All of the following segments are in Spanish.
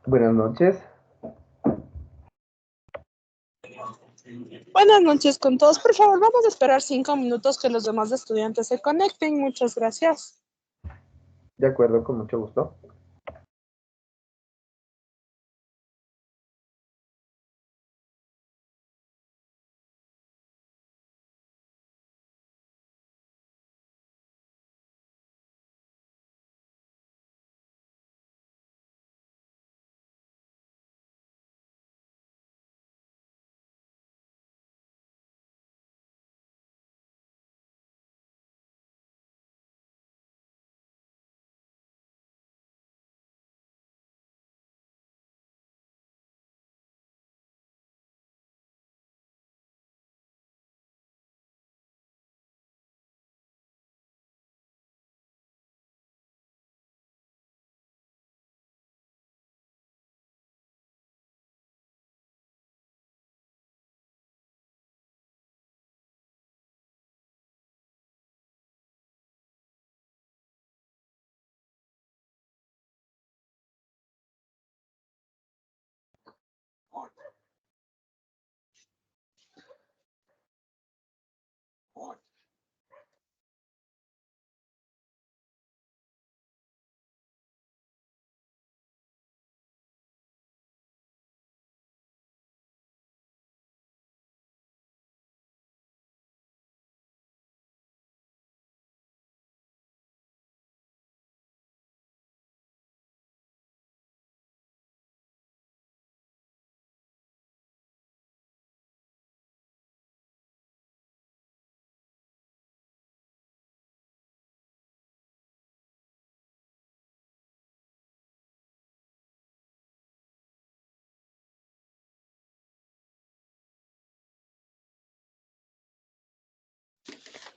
Buenas noches. Buenas noches con todos. Por favor, vamos a esperar 5 minutos que los demás estudiantes se conecten. Muchas gracias. De acuerdo, con mucho gusto.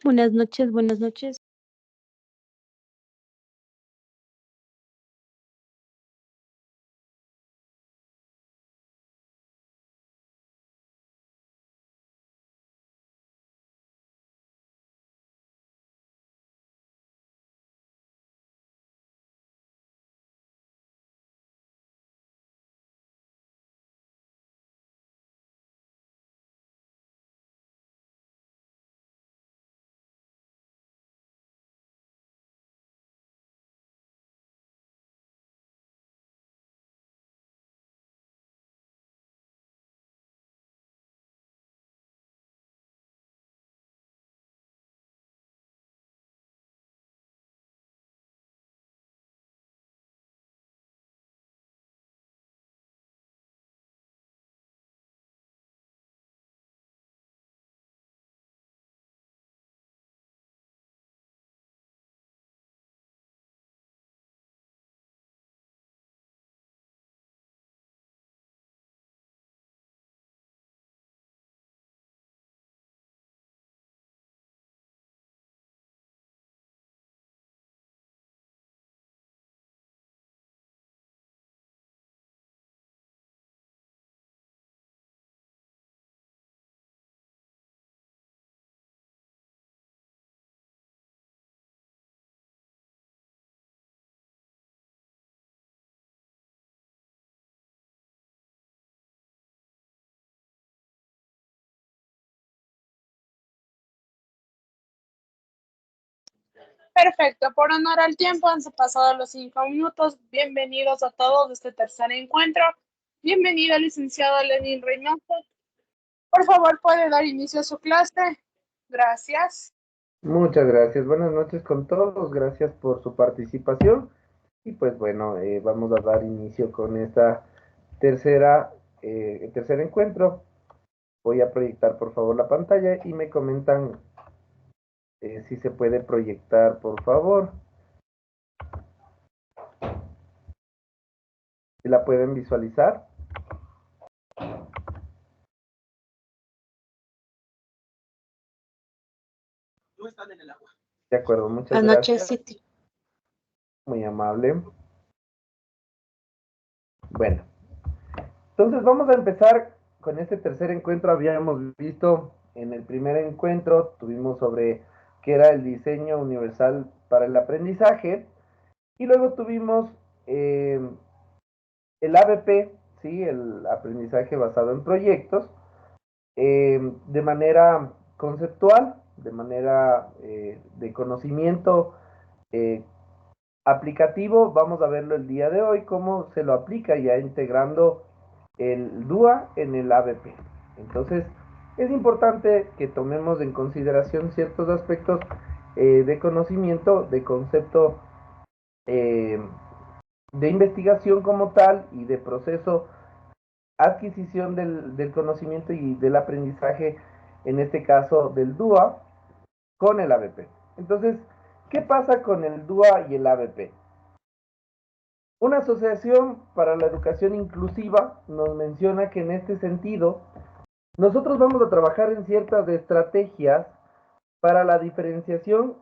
Buenas noches, buenas noches. Perfecto. Por honor al tiempo, han pasado los 5 minutos. Bienvenidos a todos a este tercer encuentro. Bienvenido, licenciado Lenin Reynoso. Por favor, puede dar inicio a su clase. Gracias. Muchas gracias. Buenas noches con todos. Gracias por su participación. Y pues bueno, vamos a dar inicio con esta tercer encuentro. Voy a proyectar por favor la pantalla y me comentan si se puede proyectar, por favor. Si la pueden visualizar. No están en el agua. De acuerdo, muchas Anoche gracias. sí. Muy amable. Bueno, entonces vamos a empezar con este tercer encuentro. Habíamos visto en el primer encuentro, tuvimos sobre qué era el diseño universal para el aprendizaje. Y luego tuvimos el ABP, ¿sí? El aprendizaje basado en proyectos, de manera conceptual, de manera de conocimiento eh, aplicativo, vamos a verlo el día de hoy, cómo se lo aplica ya integrando el DUA en el ABP. Entonces, es importante que tomemos en consideración ciertos aspectos de conocimiento, de concepto eh, de investigación como tal y de proceso adquisición del conocimiento y del aprendizaje, en este caso del DUA, con el ABP. Entonces, ¿qué pasa con el DUA y el ABP? Una asociación para la educación inclusiva nos menciona que en este sentido, nosotros vamos a trabajar en ciertas estrategias para la diferenciación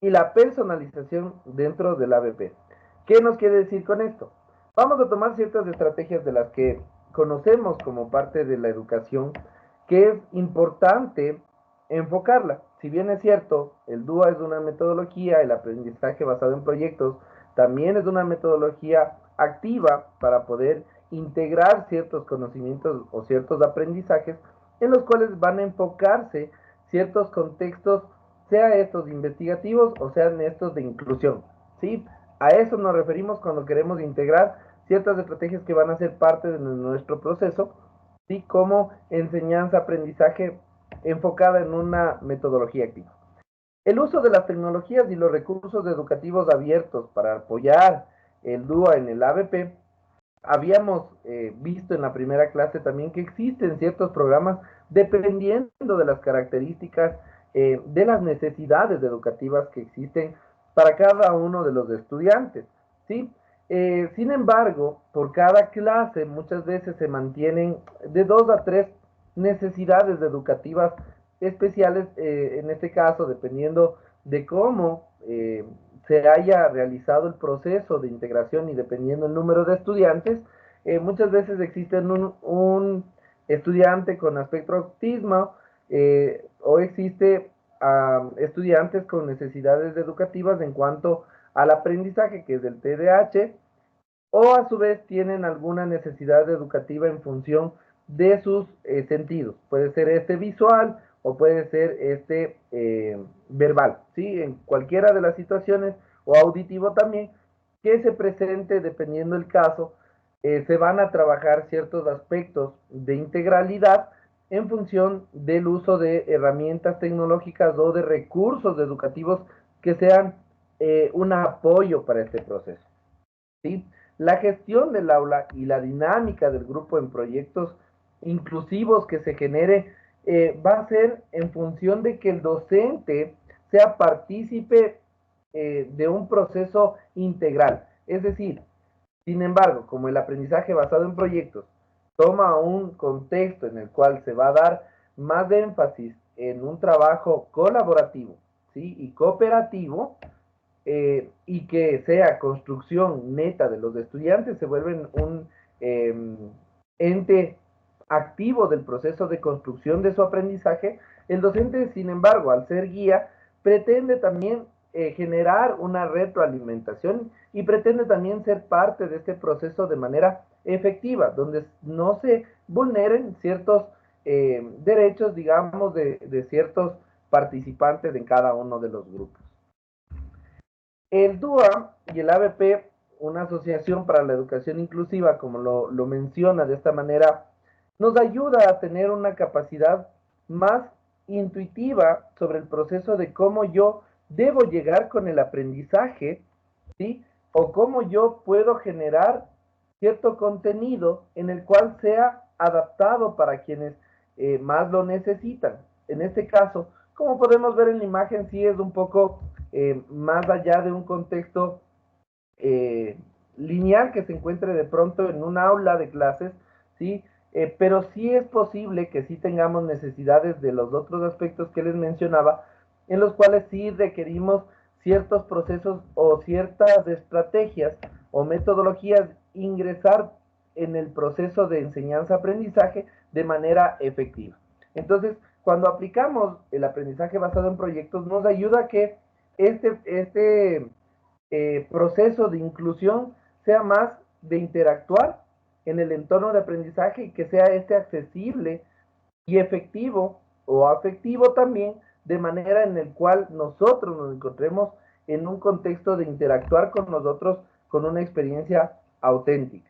y la personalización dentro del ABP. ¿Qué nos quiere decir con esto? Vamos a tomar ciertas estrategias de las que conocemos como parte de la educación, que es importante enfocarla. Si bien es cierto, el DUA es una metodología, el aprendizaje basado en proyectos también es una metodología activa para poder integrar ciertos conocimientos o ciertos aprendizajes en los cuales van a enfocarse ciertos contextos, sea estos investigativos o sean estos de inclusión, ¿sí? A eso nos referimos cuando queremos integrar ciertas estrategias que van a ser parte de nuestro proceso, ¿sí? Como enseñanza, aprendizaje enfocada en una metodología activa. El uso de las tecnologías y los recursos educativos abiertos para apoyar el DUA en el ABP. Habíamos visto en la primera clase también que existen ciertos programas dependiendo de las características, de las necesidades educativas que existen para cada uno de los estudiantes, ¿sí? Sin embargo, por cada clase muchas veces se mantienen de 2 a 3 necesidades educativas especiales, en este caso, dependiendo de cómo se haya realizado el proceso de integración y dependiendo el número de estudiantes, muchas veces existe un estudiante con aspecto autismo, o existe estudiantes con necesidades educativas en cuanto al aprendizaje, que es el TDAH, o a su vez tienen alguna necesidad educativa en función de sus sentidos. Puede ser este visual o puede ser este verbal, ¿sí? En cualquiera de las situaciones, o auditivo también, que se presente dependiendo del caso, se van a trabajar ciertos aspectos de integralidad en función del uso de herramientas tecnológicas o de recursos educativos que sean un apoyo para este proceso, ¿sí? La gestión del aula y la dinámica del grupo en proyectos inclusivos que se genere va a ser en función de que el docente sea partícipe de un proceso integral. Es decir, sin embargo, como el aprendizaje basado en proyectos toma un contexto en el cual se va a dar más énfasis en un trabajo colaborativo, ¿sí? Y cooperativo, y que sea construcción neta de los estudiantes, se vuelven un ente activo del proceso de construcción de su aprendizaje. El docente, sin embargo, al ser guía, pretende también generar una retroalimentación y pretende también ser parte de este proceso de manera efectiva, donde no se vulneren ciertos derechos, digamos, de ciertos participantes en cada uno de los grupos. El DUA y el ABP, una asociación para la educación inclusiva, como lo menciona de esta manera, nos ayuda a tener una capacidad más intuitiva sobre el proceso de cómo yo debo llegar con el aprendizaje, ¿sí? O cómo yo puedo generar cierto contenido en el cual sea adaptado para quienes más lo necesitan. En este caso, como podemos ver en la imagen, sí es un poco más allá de un contexto eh, lineal que se encuentre de pronto en un aula de clases, ¿sí? Pero sí es posible que sí tengamos necesidades de los otros aspectos que les mencionaba, en los cuales sí requerimos ciertos procesos o ciertas estrategias o metodologías ingresar en el proceso de enseñanza-aprendizaje de manera efectiva. Entonces, cuando aplicamos el aprendizaje basado en proyectos, nos ayuda a que este proceso de inclusión sea más de interactuar en el entorno de aprendizaje y que sea este accesible y efectivo o afectivo también, de manera en el cual nosotros nos encontremos en un contexto de interactuar con nosotros con una experiencia auténtica.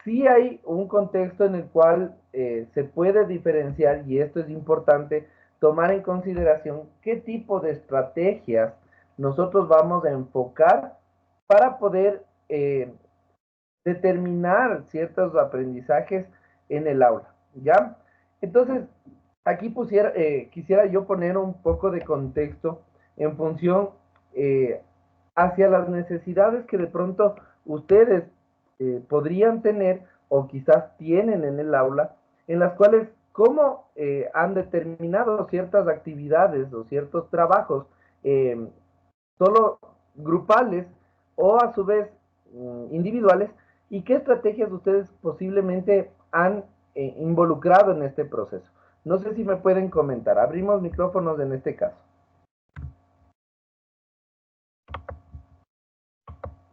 Sí hay un contexto en el cual se puede diferenciar, y esto es importante, tomar en consideración qué tipo de estrategias nosotros vamos a enfocar para poder determinar ciertos aprendizajes en el aula, ¿ya? Entonces, aquí quisiera yo poner un poco de contexto en función hacia las necesidades que de pronto ustedes podrían tener o quizás tienen en el aula, en las cuales cómo han determinado ciertas actividades o ciertos trabajos eh, solo grupales o a su vez individuales, y qué estrategias ustedes posiblemente han involucrado en este proceso. No sé si me pueden comentar. Abrimos micrófonos en este caso.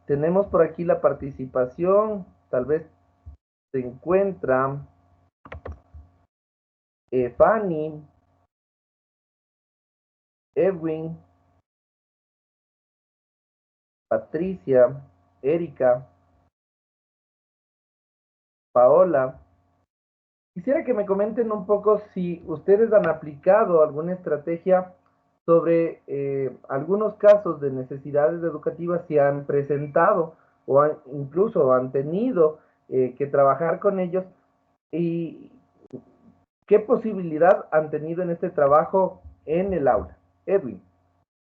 Tenemos por aquí la participación, tal vez se encuentra Fanny, Edwin, Patricia, Erika, Paola. Quisiera que me comenten un poco si ustedes han aplicado alguna estrategia sobre algunos casos de necesidades educativas, si han presentado o incluso han tenido que trabajar con ellos, y qué posibilidad han tenido en este trabajo en el aula. Edwin,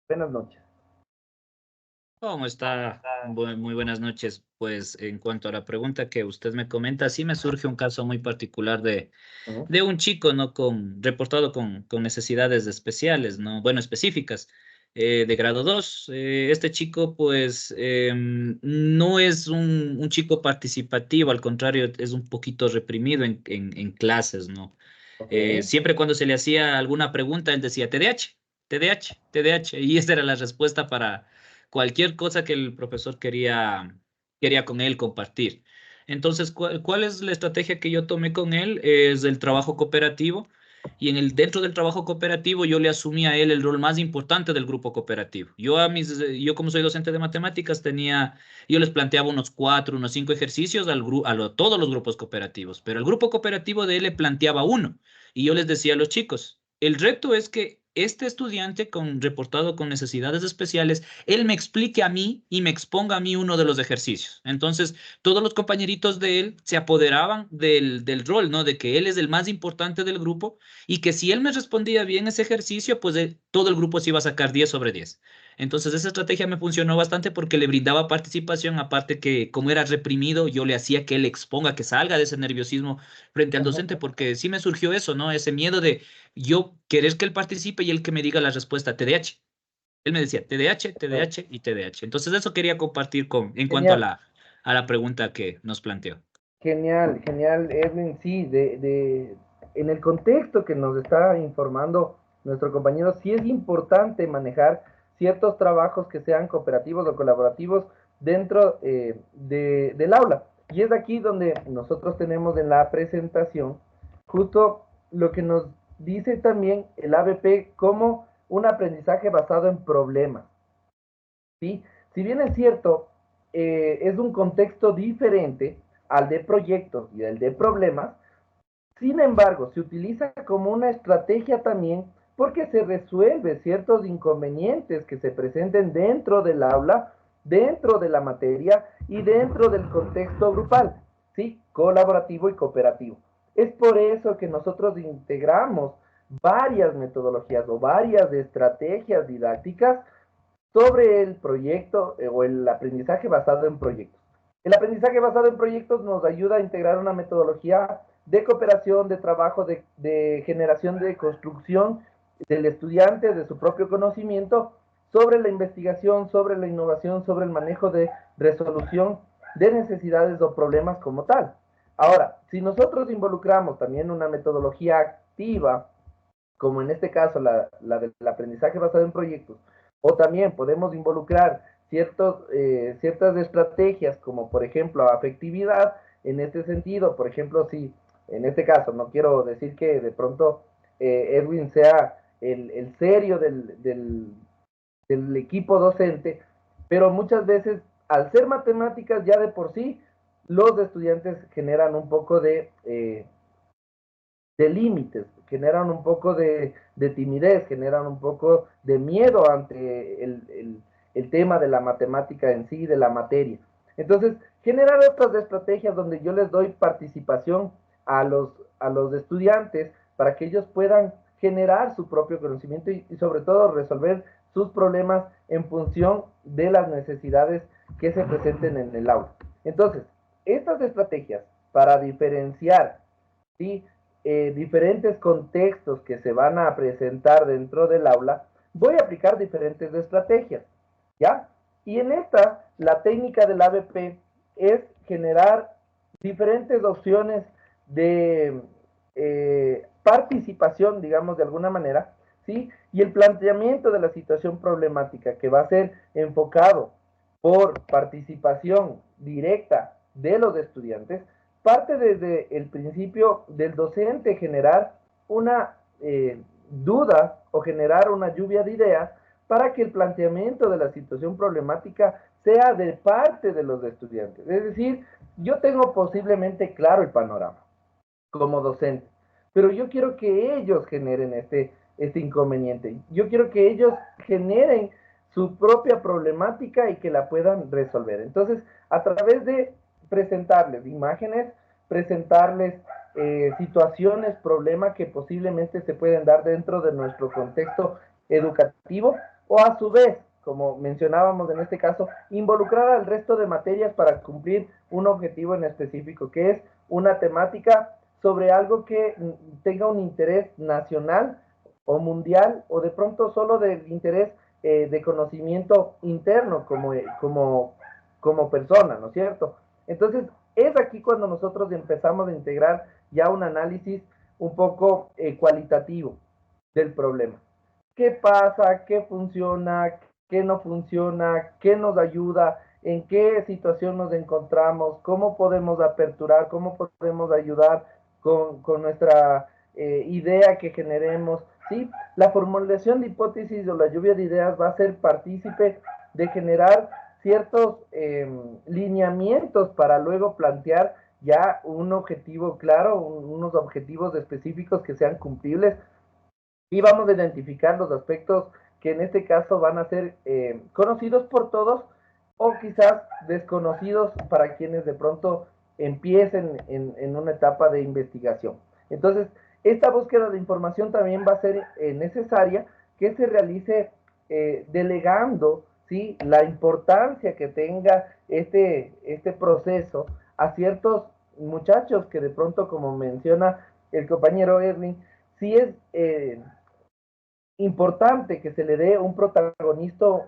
buenas noches. ¿Cómo está? Muy buenas noches. Pues en cuanto a la pregunta que usted me comenta, sí me surge un caso muy particular de un chico, ¿no? Reportado con necesidades especiales, ¿no? Bueno, específicas, de grado 2. Este chico, pues, no es un chico participativo, al contrario, es un poquito reprimido en clases, ¿no? Ok. Siempre cuando se le hacía alguna pregunta, él decía TDAH, TDAH, TDAH, y esa era la respuesta para cualquier cosa que el profesor quería con él compartir. Entonces, ¿cuál es la estrategia que yo tomé con él? Es el trabajo cooperativo. Y dentro del trabajo cooperativo yo le asumí a él el rol más importante del grupo cooperativo. Yo como soy docente de matemáticas yo les planteaba unos 4, unos 5 ejercicios todos los grupos cooperativos, pero el grupo cooperativo de él le planteaba uno. Y yo les decía a los chicos, el reto es que este estudiante reportado con necesidades especiales, él me explique a mí y me exponga a mí uno de los ejercicios. Entonces, todos los compañeritos de él se apoderaban del rol, ¿no? De que él es el más importante del grupo y que si él me respondía bien ese ejercicio, pues todo el grupo se iba a sacar 10/10. Entonces, esa estrategia me funcionó bastante porque le brindaba participación, aparte que como era reprimido, yo le hacía que él exponga, que salga de ese nerviosismo frente al docente, porque sí me surgió eso, ¿no? Ese miedo de yo querer que él participe y él que me diga la respuesta TDAH. Él me decía TDAH, TDAH y TDAH. Entonces eso quería compartir en cuanto a Genial, la pregunta que nos planteó. genial, genial, Edwin. Sí, en el contexto que nos está informando nuestro compañero, sí es importante manejar ciertos trabajos que sean cooperativos o colaborativos dentro del aula. Y es aquí donde nosotros tenemos en la presentación justo lo que nos dice también el ABP como un aprendizaje basado en problemas. ¿Sí? Si bien es cierto, es un contexto diferente al de proyectos y al de problemas, sin embargo, se utiliza como una estrategia también porque se resuelve ciertos inconvenientes que se presenten dentro del aula, dentro de la materia y dentro del contexto grupal, ¿sí? Colaborativo y cooperativo. Es por eso que nosotros integramos varias metodologías o varias estrategias didácticas sobre el proyecto o el aprendizaje basado en proyectos. El aprendizaje basado en proyectos nos ayuda a integrar una metodología de cooperación, de trabajo, de generación, de construcción del estudiante, de su propio conocimiento, sobre la investigación, sobre la innovación, sobre el manejo de resolución de necesidades o problemas como tal. Ahora, si nosotros involucramos también una metodología activa, como en este caso la del aprendizaje basado en proyectos, o también podemos involucrar ciertas estrategias, como por ejemplo afectividad, en este sentido, por ejemplo, si en este caso, no quiero decir que de pronto Edwin sea el serio del equipo docente, pero muchas veces, al ser matemáticas ya de por sí, los estudiantes generan un poco de límites, generan un poco de timidez, generan un poco de miedo ante el tema de la matemática en sí, de la materia. Entonces, generar otras estrategias donde yo les doy participación a los estudiantes para que ellos puedan generar su propio conocimiento y sobre todo resolver sus problemas en función de las necesidades que se presenten en el aula. Entonces, estas estrategias para diferenciar, ¿sí?, diferentes contextos que se van a presentar dentro del aula, voy a aplicar diferentes estrategias, ¿ya? Y en esta, la técnica del ABP es generar diferentes opciones de participación, digamos, de alguna manera, ¿sí? Y el planteamiento de la situación problemática que va a ser enfocado por participación directa de los estudiantes, parte desde el principio del docente generar una duda o generar una lluvia de ideas para que el planteamiento de la situación problemática sea de parte de los estudiantes. Es decir, yo tengo posiblemente claro el panorama como docente, pero yo quiero que ellos generen este inconveniente. Yo quiero que ellos generen su propia problemática y que la puedan resolver. Entonces, a través de presentarles imágenes, presentarles situaciones, problemas que posiblemente se pueden dar dentro de nuestro contexto educativo, o a su vez, como mencionábamos en este caso, involucrar al resto de materias para cumplir un objetivo en específico, que es una temática sobre algo que tenga un interés nacional o mundial, o de pronto solo del interés de conocimiento interno como persona, ¿no es cierto? Entonces, es aquí cuando nosotros empezamos a integrar ya un análisis un poco cualitativo del problema. ¿Qué pasa? ¿Qué funciona? ¿Qué no funciona? ¿Qué nos ayuda? ¿En qué situación nos encontramos? ¿Cómo podemos aperturar? ¿Cómo podemos ayudar con nuestra idea que generemos? ¿Sí? La formulación de hipótesis o la lluvia de ideas va a ser partícipe de generar ciertos lineamientos para luego plantear ya un objetivo claro, unos objetivos específicos que sean cumplibles, y vamos a identificar los aspectos que en este caso van a ser conocidos por todos o quizás desconocidos para quienes de pronto empiecen en una etapa de investigación. Entonces, esta búsqueda de información también va a ser necesaria que se realice delegando, ¿sí?, la importancia que tenga este proceso a ciertos muchachos que de pronto, como menciona el compañero Erwin, sí es importante que se le dé un protagonismo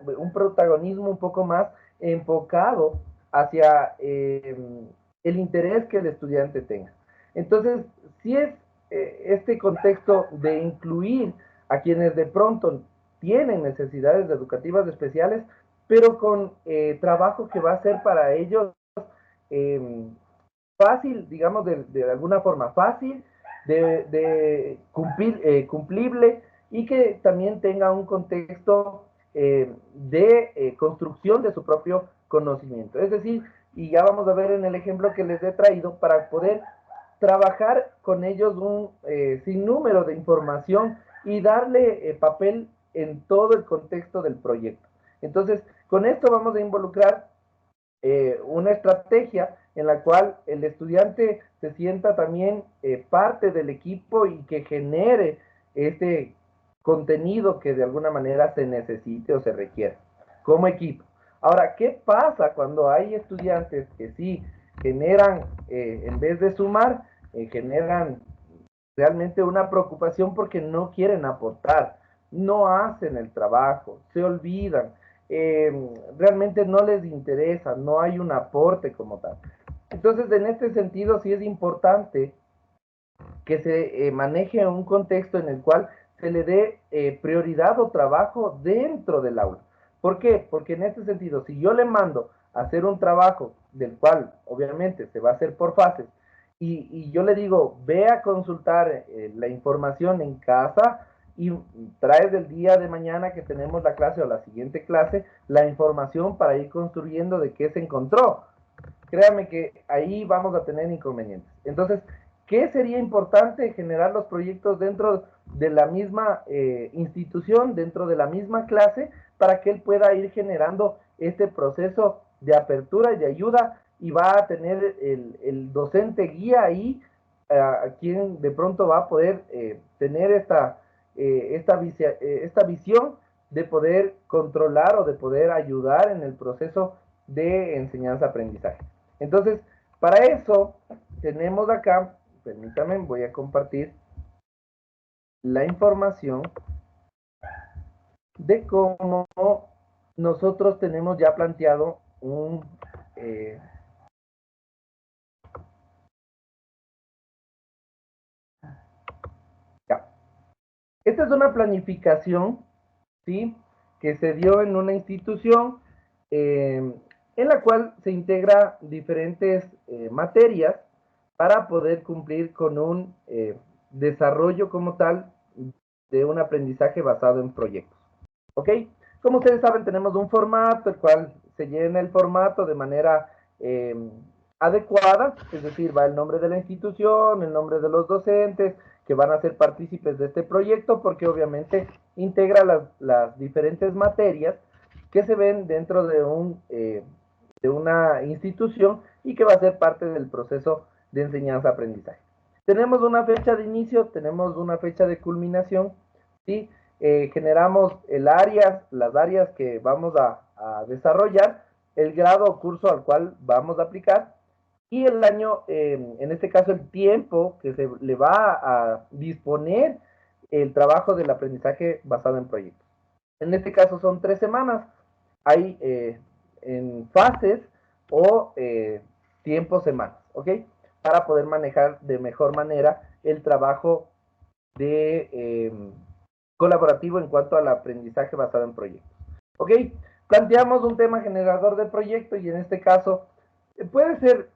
un poco más enfocado hacia el interés que el estudiante tenga. Entonces, si es este contexto de incluir a quienes de pronto tienen necesidades educativas especiales, pero con trabajo que va a ser para ellos eh, fácil, digamos, de alguna forma fácil, cumplible, y que también tenga un contexto de construcción de su propio conocimiento. Es decir, y ya vamos a ver en el ejemplo que les he traído, para poder trabajar con ellos un sinnúmero de información y darle papel en todo el contexto del proyecto. Entonces, con esto vamos a involucrar una estrategia en la cual el estudiante se sienta también parte del equipo y que genere este contenido que de alguna manera se necesite o se requiera como equipo. Ahora, ¿qué pasa cuando hay estudiantes que sí generan, en vez de sumar, generan realmente una preocupación porque no quieren aportar, no hacen el trabajo, se olvidan, realmente no les interesa, no hay un aporte como tal? Entonces, en este sentido, sí es importante que se maneje un contexto en el cual se le dé prioridad o trabajo dentro del aula, ¿Por qué? Porque en este sentido, si yo le mando a hacer un trabajo del cual obviamente se va a hacer por fases, y yo le digo, ve a consultar la información en casa y traes del día de mañana que tenemos la clase o la siguiente clase, la información para ir construyendo de qué se encontró. Créame que ahí vamos a tener inconvenientes. Entonces, ¿qué sería importante? Generar los proyectos dentro de la misma institución, dentro de la misma clase, para que él pueda ir generando este proceso de apertura y de ayuda, y va a tener el docente guía ahí, a quien de pronto va a poder tener esta visión de poder controlar o de poder ayudar en el proceso de enseñanza-aprendizaje. Entonces, para eso tenemos acá, permítanme, voy a compartir la información de cómo nosotros tenemos ya planteado un... ya. Esta es una planificación, ¿sí?, que se dio en una institución en la cual se integra diferentes materias para poder cumplir con un desarrollo como tal de un aprendizaje basado en proyectos. ¿Ok? Como ustedes saben, tenemos un formato, el cual se llena el formato de manera adecuada, es decir, va el nombre de la institución, el nombre de los docentes que van a ser partícipes de este proyecto, porque obviamente integra las diferentes materias que se ven dentro de una institución y que va a ser parte del proceso de enseñanza-aprendizaje. Tenemos una fecha de inicio, tenemos una fecha de culminación, ¿sí? Generamos las áreas que vamos a desarrollar, el grado o curso al cual vamos a aplicar, y el año, en este caso el tiempo que se le va a disponer el trabajo del aprendizaje basado en proyectos. En este caso son 3 semanas. Hay en fases o tiempo semanas, ¿ok? Para poder manejar de mejor manera el trabajo de colaborativo en cuanto al aprendizaje basado en proyectos. ¿Ok? Planteamos un tema generador de proyecto y en este caso puede ser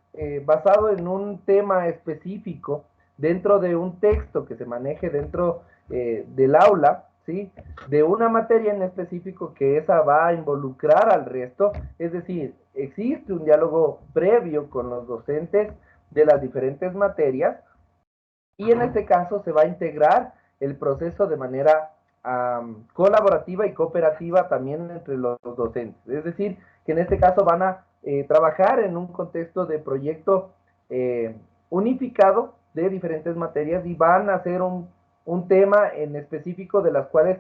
basado en un tema específico dentro de un texto que se maneje dentro del aula, ¿sí? De una materia en específico que esa va a involucrar al resto, es decir, existe un diálogo previo con los docentes de las diferentes materias y en este caso se va a integrar el proceso de manera colaborativa y cooperativa también entre los docentes. Es decir, que en este caso van a trabajar en un contexto de proyecto unificado de diferentes materias y van a hacer un tema en específico de las cuales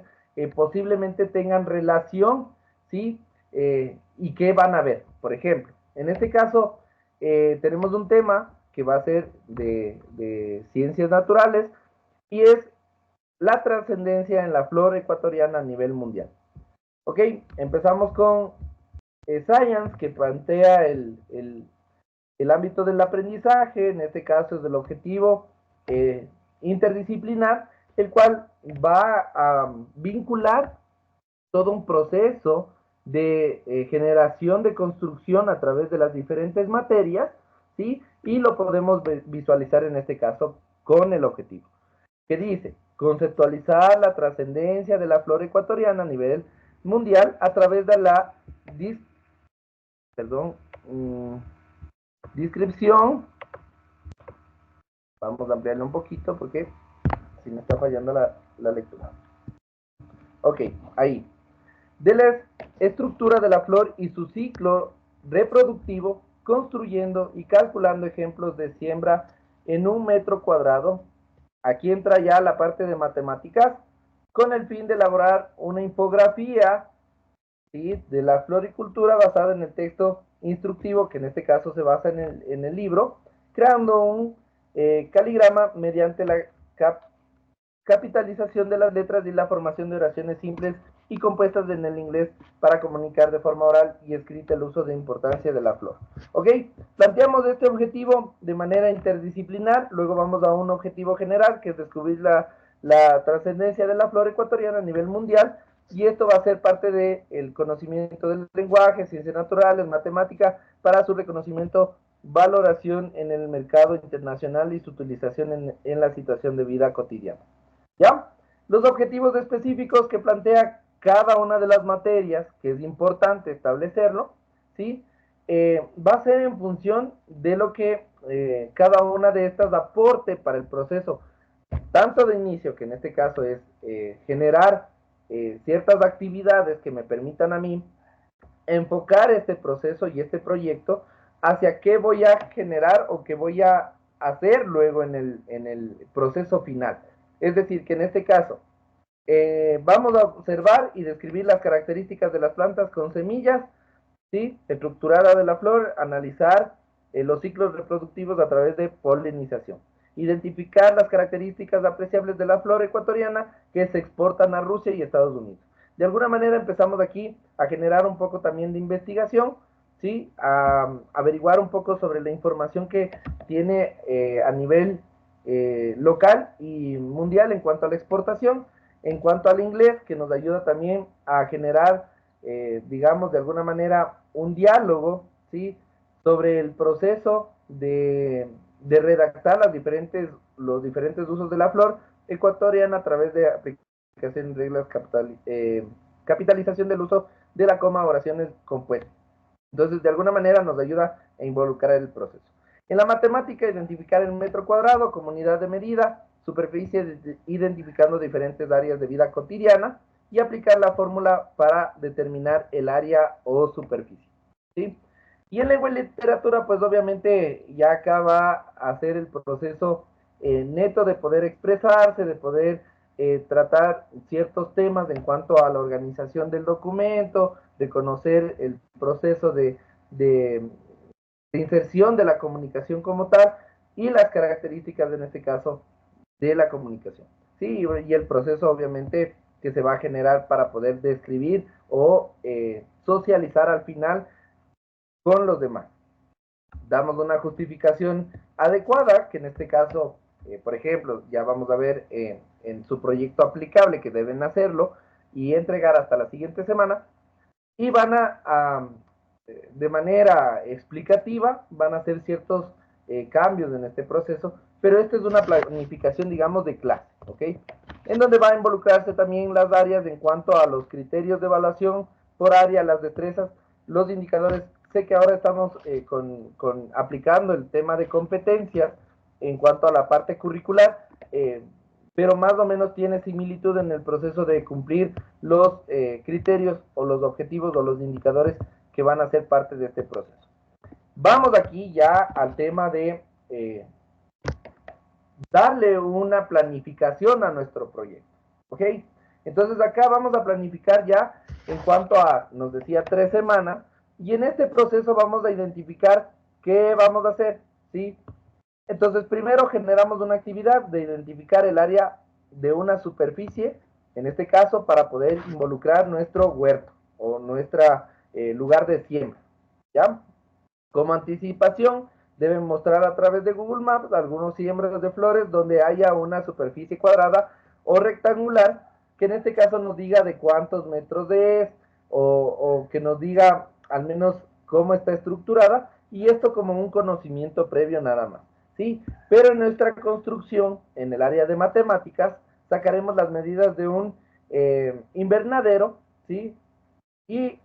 posiblemente tengan relación, ¿sí? Y qué van a ver. Por ejemplo, en este caso tenemos un tema que va a ser de ciencias naturales y es la trascendencia en la flora ecuatoriana a nivel mundial. Ok, empezamos con Science, que plantea el ámbito del aprendizaje, en este caso es del objetivo interdisciplinar, el cual va a vincular todo un proceso de generación de construcción a través de las diferentes materias, ¿sí? Y lo podemos visualizar en este caso con el objetivo, que dice conceptualizar la trascendencia de la flora ecuatoriana a nivel mundial a través de la descripción. Vamos a ampliarlo un poquito porque si me está fallando la lectura. Ok, ahí. De la estructura de la flor y su ciclo reproductivo, construyendo y calculando ejemplos de siembra en 1 metro cuadrado. Aquí entra ya la parte de matemáticas, con el fin de elaborar una infografía, ¿sí?, de la floricultura basada en el texto instructivo, que en este caso se basa en el libro, creando un caligrama mediante la capitalización de las letras y la formación de oraciones simples y compuestas en el inglés para comunicar de forma oral y escrita el uso de importancia de la flor. ¿Ok? Planteamos este objetivo de manera interdisciplinar, luego vamos a un objetivo general, que es descubrir la trascendencia de la flora ecuatoriana a nivel mundial, y esto va a ser parte del conocimiento del lenguaje, ciencias naturales, matemática, para su reconocimiento, valoración en el mercado internacional y su utilización en la situación de vida cotidiana. ¿Ya? Los objetivos específicos que plantea cada una de las materias, que es importante establecerlo, ¿sí? Va a ser en función de lo que cada una de estas aporte para el proceso, tanto de inicio, que en este caso es generar ciertas actividades que me permitan a mí enfocar este proceso y este proyecto hacia qué voy a generar o qué voy a hacer luego en el proceso final. Es decir, que en este caso vamos a observar y describir las características de las plantas con semillas, ¿sí? Estructurada de la flor, analizar los ciclos reproductivos a través de polinización. Identificar las características apreciables de la flor ecuatoriana que se exportan a Rusia y Estados Unidos. De alguna manera empezamos aquí a generar un poco también de investigación, ¿sí? A averiguar un poco sobre la información que tiene a nivel local y mundial en cuanto a la exportación, en cuanto al inglés, que nos ayuda también a generar, digamos, de alguna manera, un diálogo, ¿sí? Sobre el proceso de redactar los diferentes usos de la flor ecuatoriana a través de aplicación de reglas capitalización del uso de la coma, oraciones compuestas. Entonces, de alguna manera nos ayuda a involucrar el proceso. En la matemática, identificar el metro cuadrado como unidad de medida, superficie identificando diferentes áreas de vida cotidiana y aplicar la fórmula para determinar el área o superficie, ¿sí? Y en lengua y literatura, pues obviamente ya acá va a ser el proceso neto de poder expresarse, de poder tratar ciertos temas en cuanto a la organización del documento, de conocer el proceso de inserción de la comunicación como tal y las características, en este caso, de la comunicación. Sí, y el proceso obviamente que se va a generar para poder describir o socializar al final con los demás. Damos una justificación adecuada, que en este caso, por ejemplo, ya vamos a ver en su proyecto aplicable que deben hacerlo y entregar hasta la siguiente semana, y van de manera explicativa, van a hacer ciertos cambios en este proceso, pero esta es una planificación, digamos, de clase, ¿ok? En donde va a involucrarse también las áreas en cuanto a los criterios de evaluación por área, las destrezas, los indicadores. Sé que ahora estamos aplicando el tema de competencias en cuanto a la parte curricular, pero más o menos tiene similitud en el proceso de cumplir los criterios o los objetivos o los indicadores que van a ser parte de este proceso. Vamos aquí ya al tema de darle una planificación a nuestro proyecto, ¿ok? Entonces acá vamos a planificar ya en cuanto a, nos decía, 3 semanas, y en este proceso vamos a identificar qué vamos a hacer, ¿sí? Entonces primero generamos una actividad de identificar el área de una superficie, en este caso para poder involucrar nuestro huerto o nuestro lugar de siembra, ¿ya? Como anticipación, deben mostrar a través de Google Maps algunos siembras de flores donde haya una superficie cuadrada o rectangular, que en este caso nos diga de cuántos metros es, o que nos diga al menos cómo está estructurada, y esto como un conocimiento previo nada más, ¿sí? Pero en nuestra construcción, en el área de matemáticas, sacaremos las medidas de un invernadero, ¿sí? Y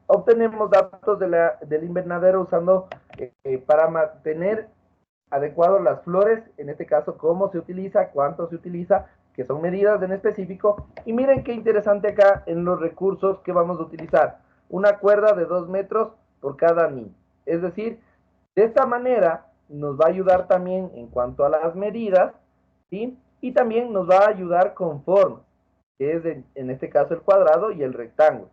obtenemos datos del invernadero usando para mantener adecuadas las flores, en este caso cómo se utiliza, cuánto se utiliza, que son medidas en específico. Y miren qué interesante acá en los recursos que vamos a utilizar, una cuerda de 2 metros por cada niño. Es decir, de esta manera nos va a ayudar también en cuanto a las medidas, ¿sí? Y también nos va a ayudar con formas, que es en este caso el cuadrado y el rectángulo.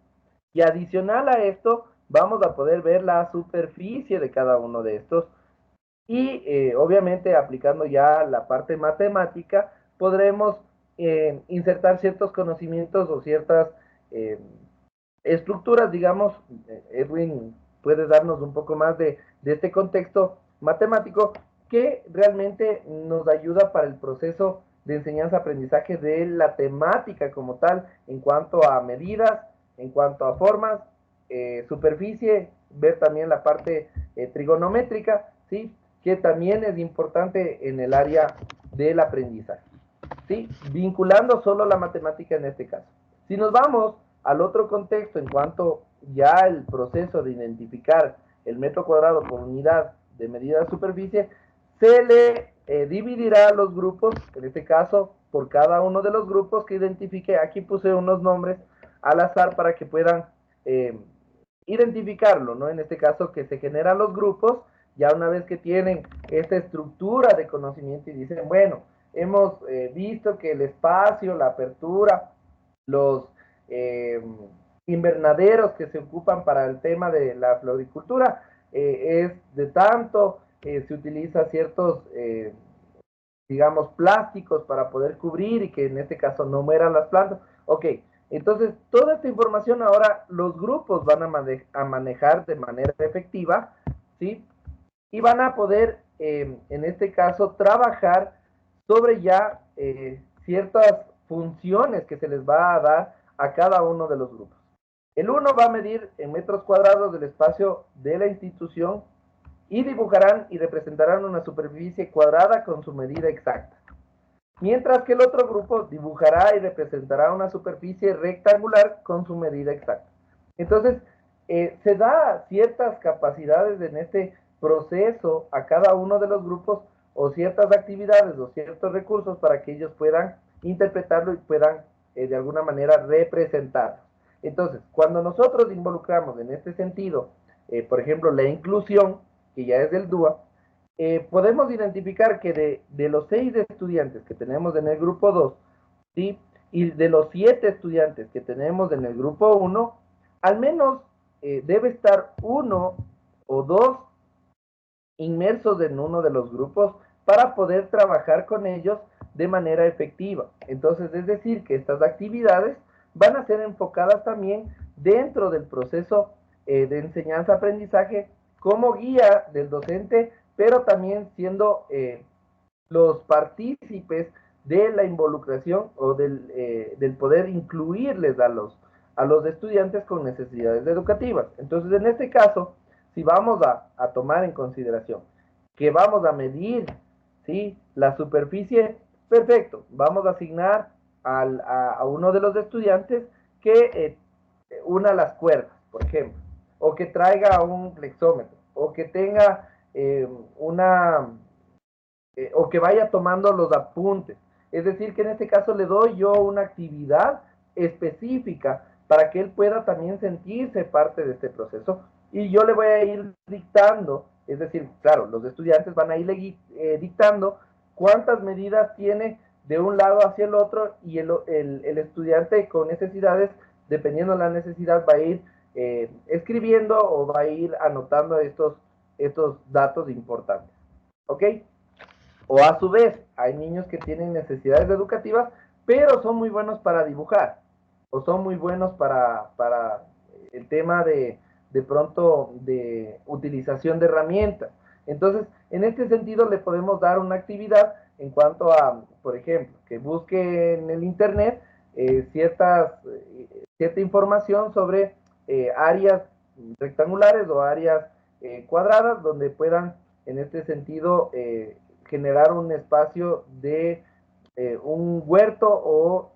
Y adicional a esto, vamos a poder ver la superficie de cada uno de estos. Y obviamente aplicando ya la parte matemática, podremos insertar ciertos conocimientos o ciertas estructuras, digamos. Edwin puede darnos un poco más de este contexto matemático que realmente nos ayuda para el proceso de enseñanza-aprendizaje de la temática como tal, en cuanto a medidas, en cuanto a formas, superficie, ver también la parte trigonométrica, ¿sí? Que también es importante en el área del aprendizaje, ¿sí? Vinculando solo la matemática en este caso. Si nos vamos al otro contexto en cuanto ya el proceso de identificar el metro cuadrado por unidad de medida de superficie, se le dividirá a los grupos, en este caso, por cada uno de los grupos que identifique. Aquí puse unos nombres al azar para que puedan identificarlo, ¿no? En este caso, que se generan los grupos, ya una vez que tienen esta estructura de conocimiento y dicen, bueno, hemos visto que el espacio, la apertura, los invernaderos que se ocupan para el tema de la floricultura es de tanto, se utiliza ciertos, digamos, plásticos para poder cubrir y que en este caso no mueran las plantas. Ok, entonces toda esta información ahora los grupos van a manejar de manera efectiva, ¿sí? Y van a poder, en este caso, trabajar sobre ya ciertas funciones que se les va a dar a cada uno de los grupos. El uno va a medir en metros cuadrados del espacio de la institución y dibujarán y representarán una superficie cuadrada con su medida exacta. Mientras que el otro grupo dibujará y representará una superficie rectangular con su medida exacta. Entonces, se da ciertas capacidades en este proceso a cada uno de los grupos o ciertas actividades o ciertos recursos para que ellos puedan interpretarlo y puedan de alguna manera representarlo. Entonces, cuando nosotros involucramos en este sentido, por ejemplo, la inclusión, que ya es del DUA, podemos identificar que de los 6 estudiantes que tenemos en el grupo 2, ¿sí? Y de los 7 estudiantes que tenemos en el grupo 1, al menos debe estar uno o dos inmersos en uno de los grupos para poder trabajar con ellos de manera efectiva. Entonces, es decir, que estas actividades van a ser enfocadas también dentro del proceso de enseñanza-aprendizaje como guía del docente, pero también siendo los partícipes de la involucración o del poder incluirles a los estudiantes con necesidades educativas. Entonces, en este caso, si vamos a tomar en consideración que vamos a medir, ¿sí?, la superficie, perfecto, vamos a asignar a uno de los estudiantes que una las cuerdas, por ejemplo, o que traiga un flexómetro, o que tenga o que vaya tomando los apuntes. Es decir, que en este caso le doy yo una actividad específica para que él pueda también sentirse parte de este proceso y yo le voy a ir dictando, es decir, claro, los estudiantes van a ir dictando cuántas medidas tiene de un lado hacia el otro y el estudiante con necesidades, dependiendo de la necesidad, va a ir escribiendo o va a ir anotando estos datos importantes. ¿Ok? O a su vez, hay niños que tienen necesidades educativas, pero son muy buenos para dibujar, o son muy buenos para el tema de pronto de utilización de herramientas. Entonces, en este sentido le podemos dar una actividad en cuanto a, por ejemplo, que busque en el internet cierta información sobre áreas rectangulares o áreas cuadradas donde puedan, en este sentido, generar un espacio de un huerto o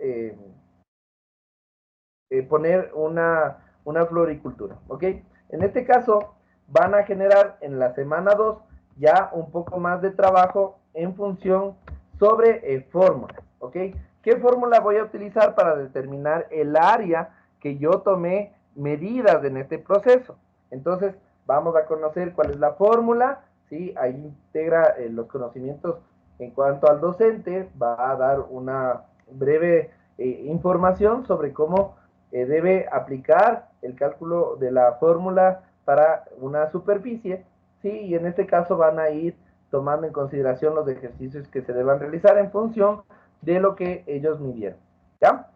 poner una floricultura, ¿ok? En este caso, van a generar en la semana 2 ya un poco más de trabajo en función sobre fórmulas, ¿ok? ¿Qué fórmula voy a utilizar para determinar el área que yo tomé medidas en este proceso? Entonces, vamos a conocer cuál es la fórmula, ¿sí? Ahí integra los conocimientos en cuanto al docente, va a dar una breve información sobre cómo debe aplicar el cálculo de la fórmula para una superficie, ¿sí? Y en este caso van a ir tomando en consideración los ejercicios que se deban realizar en función de lo que ellos midieron, ¿ya?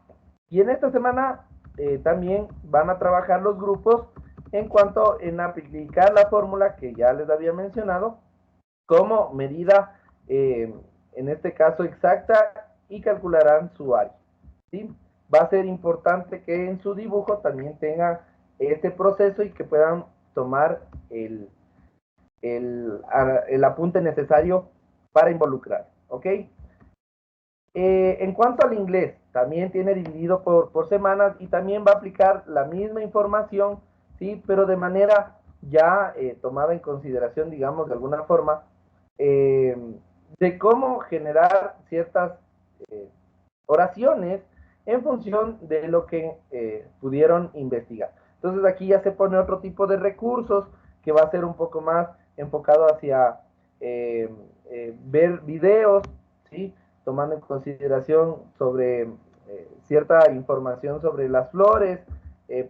Y en esta semana también van a trabajar los grupos en cuanto en aplicar la fórmula que ya les había mencionado como medida, en este caso exacta y calcularán su área, ¿sí? Va a ser importante que en su dibujo también tengan este proceso y que puedan tomar el apunte necesario para involucrar, ¿ok? En cuanto al inglés, también tiene dividido por semanas y también va a aplicar la misma información, ¿sí? Pero de manera ya tomada en consideración, digamos, de alguna forma, de cómo generar ciertas oraciones en función de lo que pudieron investigar. Entonces aquí ya se pone otro tipo de recursos que va a ser un poco más enfocado hacia ver videos, ¿sí? Tomando en consideración sobre cierta información sobre las flores,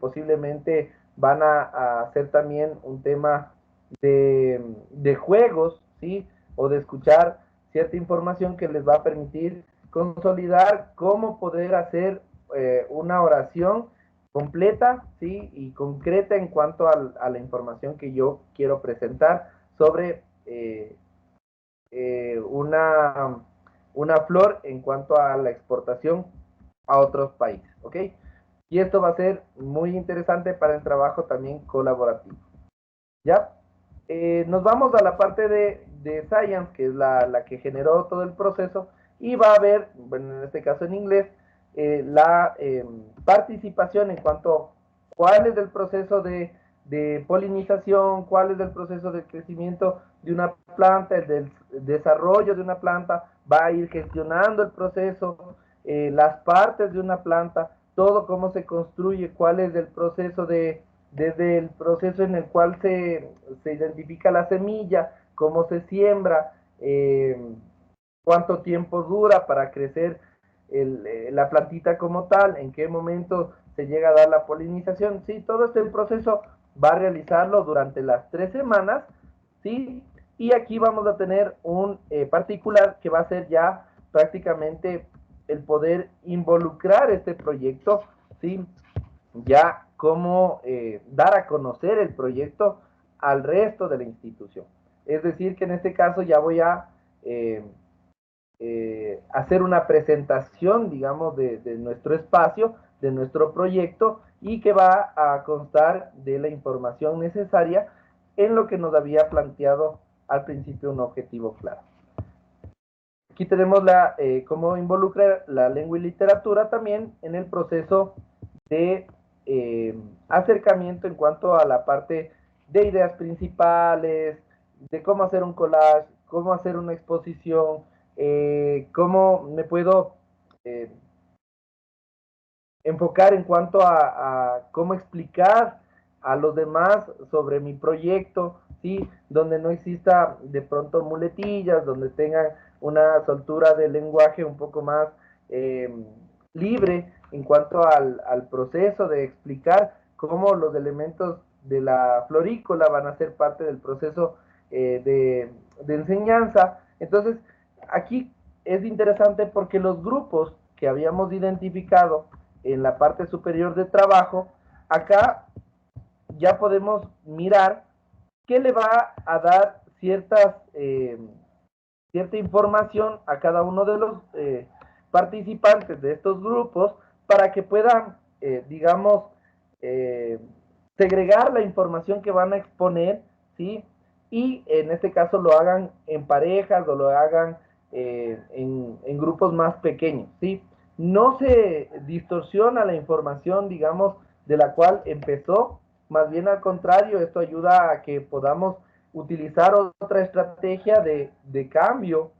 posiblemente van a hacer también un tema de juegos, ¿sí? O de escuchar cierta información que les va a permitir consolidar cómo poder hacer una oración completa, ¿sí? Y concreta en cuanto a la información que yo quiero presentar sobre una flor en cuanto a la exportación a otros países, ¿ok? Y esto va a ser muy interesante para el trabajo también colaborativo, ¿ya? Nos vamos a la parte de Science, que es la que generó todo el proceso, y va a haber, bueno, en este caso en inglés, la participación en cuanto a cuál es el proceso de polinización, cuál es el proceso de crecimiento de una planta, el del desarrollo de una planta, va a ir gestionando el proceso, las partes de una planta, todo cómo se construye, cuál es el proceso desde el proceso en el cual se identifica la semilla, cómo se siembra, cuánto tiempo dura para crecer la plantita como tal, en qué momento se llega a dar la polinización, sí, todo este proceso va a realizarlo durante las 3 semanas, sí, y aquí vamos a tener un particular que va a ser ya prácticamente el poder involucrar este proyecto, sí, ya cómo dar a conocer el proyecto al resto de la institución. Es decir, que en este caso ya voy a hacer una presentación, digamos, de nuestro espacio, de nuestro proyecto, y que va a constar de la información necesaria en lo que nos había planteado al principio un objetivo claro. Aquí tenemos cómo involucrar la lengua y literatura también en el proceso de acercamiento en cuanto a la parte de ideas principales, de cómo hacer un collage, cómo hacer una exposición, cómo me puedo enfocar en cuanto a cómo explicar a los demás sobre mi proyecto, ¿sí? Donde no exista de pronto muletillas, donde tengan una soltura de lenguaje un poco más libre en cuanto al proceso de explicar cómo los elementos de la florícola van a ser parte del proceso de enseñanza. Entonces, aquí es interesante porque los grupos que habíamos identificado en la parte superior de trabajo, acá ya podemos mirar qué le va a dar cierta información a cada uno de los participantes de estos grupos para que puedan, digamos, segregar la información que van a exponer, ¿sí? Y en este caso lo hagan en parejas o lo hagan en grupos más pequeños, ¿sí? No se distorsiona la información, digamos, de la cual empezó, más bien al contrario, esto ayuda a que podamos utilizar otra estrategia de cambio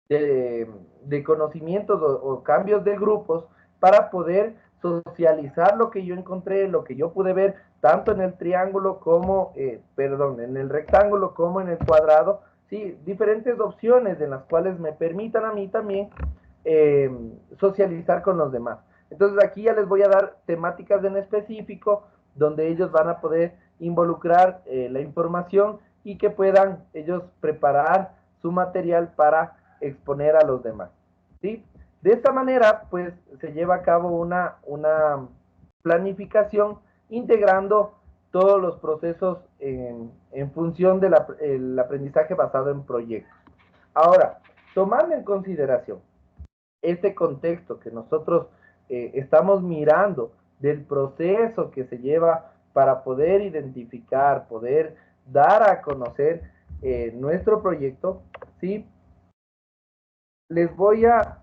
de conocimientos o cambios de grupos para poder socializar lo que yo encontré, lo que yo pude ver, tanto en el triángulo como, en el rectángulo como en el cuadrado, sí, diferentes opciones en las cuales me permitan a mí también socializar con los demás. Entonces aquí ya les voy a dar temáticas en específico donde ellos van a poder involucrar la información y que puedan ellos preparar su material para exponer a los demás, ¿sí? De esta manera, pues, se lleva a cabo una planificación integrando todos los procesos en función del aprendizaje basado en proyectos. Ahora, tomando en consideración este contexto que nosotros estamos mirando del proceso que se lleva para poder identificar, poder dar a conocer nuestro proyecto, ¿sí? Les voy a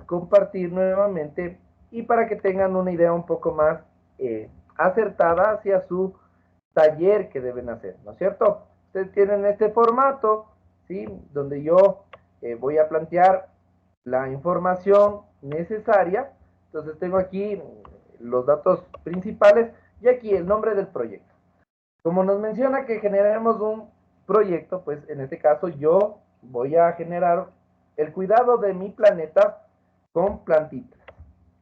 compartir nuevamente y para que tengan una idea un poco más acertada hacia su taller que deben hacer, ¿no es cierto? Ustedes tienen este formato, ¿sí? Donde yo voy a plantear la información necesaria. Entonces tengo aquí los datos principales y aquí el nombre del proyecto. Como nos menciona que generemos un proyecto, pues en este caso yo voy a generar el cuidado de mi planeta con plantitas.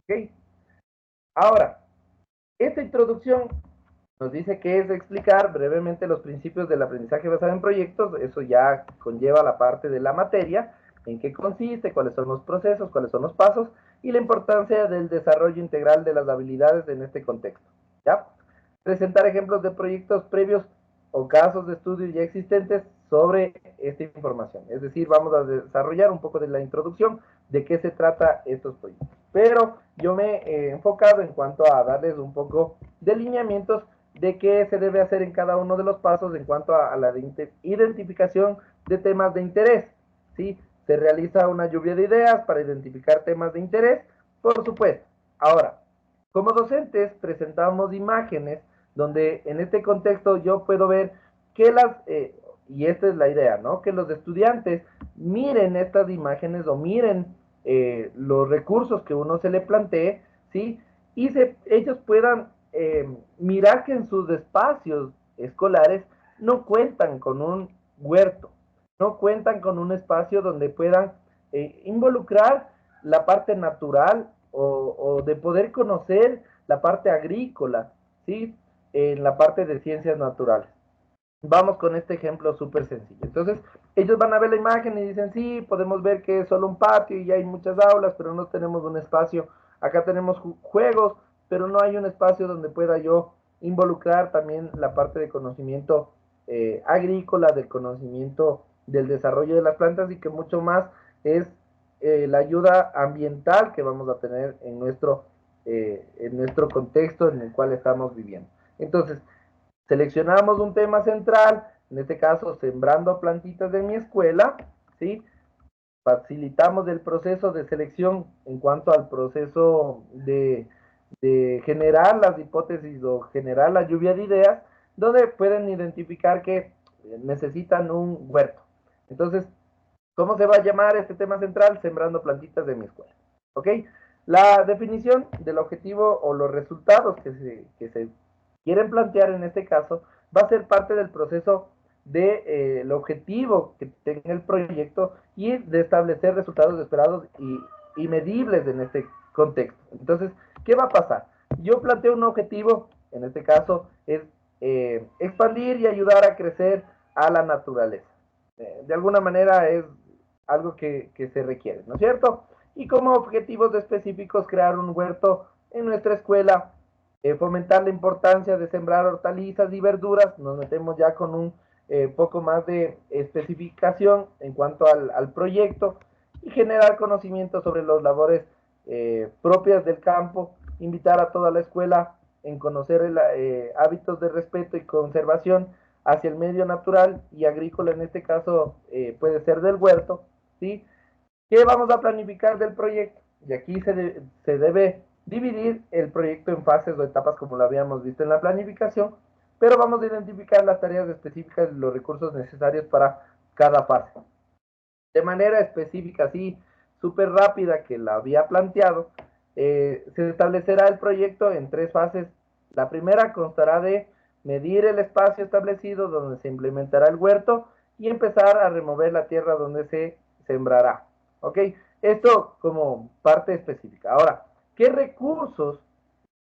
¿Ok? Ahora, esta introducción nos dice que es explicar brevemente los principios del aprendizaje basado en proyectos. Eso ya conlleva la parte de la materia, en qué consiste, cuáles son los procesos, cuáles son los pasos y la importancia del desarrollo integral de las habilidades en este contexto. ¿Ya? Presentar ejemplos de proyectos previos o casos de estudio ya existentes sobre esta información. Es decir, vamos a desarrollar un poco de la introducción de qué se trata estos proyectos. Pero yo me he enfocado en cuanto a darles un poco de lineamientos de qué se debe hacer en cada uno de los pasos en cuanto a la identificación de temas de interés. ¿Sí? Se realiza una lluvia de ideas para identificar temas de interés, por supuesto. Ahora, como docentes presentamos imágenes donde en este contexto yo puedo ver que y esta es la idea, ¿no? Que los estudiantes miren estas imágenes o miren los recursos que uno se le plantee, ¿sí? Y ellos puedan mirar que en sus espacios escolares no cuentan con un huerto, no cuentan con un espacio donde puedan involucrar la parte natural o de poder conocer la parte agrícola, ¿sí? En la parte de ciencias naturales. Vamos con este ejemplo súper sencillo. Entonces, ellos van a ver la imagen y dicen, sí, podemos ver que es solo un patio y hay muchas aulas, pero no tenemos un espacio. Acá tenemos juegos, pero no hay un espacio donde pueda yo involucrar también la parte de conocimiento agrícola, del conocimiento del desarrollo de las plantas y que mucho más es la ayuda ambiental que vamos a tener en nuestro contexto en el cual estamos viviendo. Entonces, seleccionamos un tema central, en este caso, sembrando plantitas de mi escuela, ¿sí? Facilitamos el proceso de selección en cuanto al proceso de generar las hipótesis o generar la lluvia de ideas, donde pueden identificar que necesitan un huerto. Entonces, ¿cómo se va a llamar este tema central? Sembrando plantitas de mi escuela. ¿Ok? La definición del objetivo o los resultados que se quieren plantear en este caso va a ser parte del proceso del objetivo que tenga el proyecto y de establecer resultados esperados y medibles en este contexto. Entonces, ¿qué va a pasar? Yo planteo un objetivo, en este caso es expandir y ayudar a crecer a la naturaleza. De alguna manera es algo que se requiere, ¿no es cierto? Y como objetivos específicos, crear un huerto en nuestra escuela, fomentar la importancia de sembrar hortalizas y verduras, nos metemos ya con un poco más de especificación en cuanto al proyecto y generar conocimiento sobre las labores propias del campo, invitar a toda la escuela en conocer hábitos de respeto y conservación hacia el medio natural y agrícola, en este caso puede ser del huerto, ¿sí? ¿Qué vamos a planificar del proyecto? Y aquí se debe dividir el proyecto en fases o etapas como lo habíamos visto en la planificación, pero vamos a identificar las tareas específicas y los recursos necesarios para cada fase. De manera específica, así, súper rápida que la había planteado, se establecerá el proyecto en 3 fases. La primera constará de medir el espacio establecido donde se implementará el huerto y empezar a remover la tierra donde se sembrará. ¿Ok? Esto como parte específica. Ahora, ¿qué recursos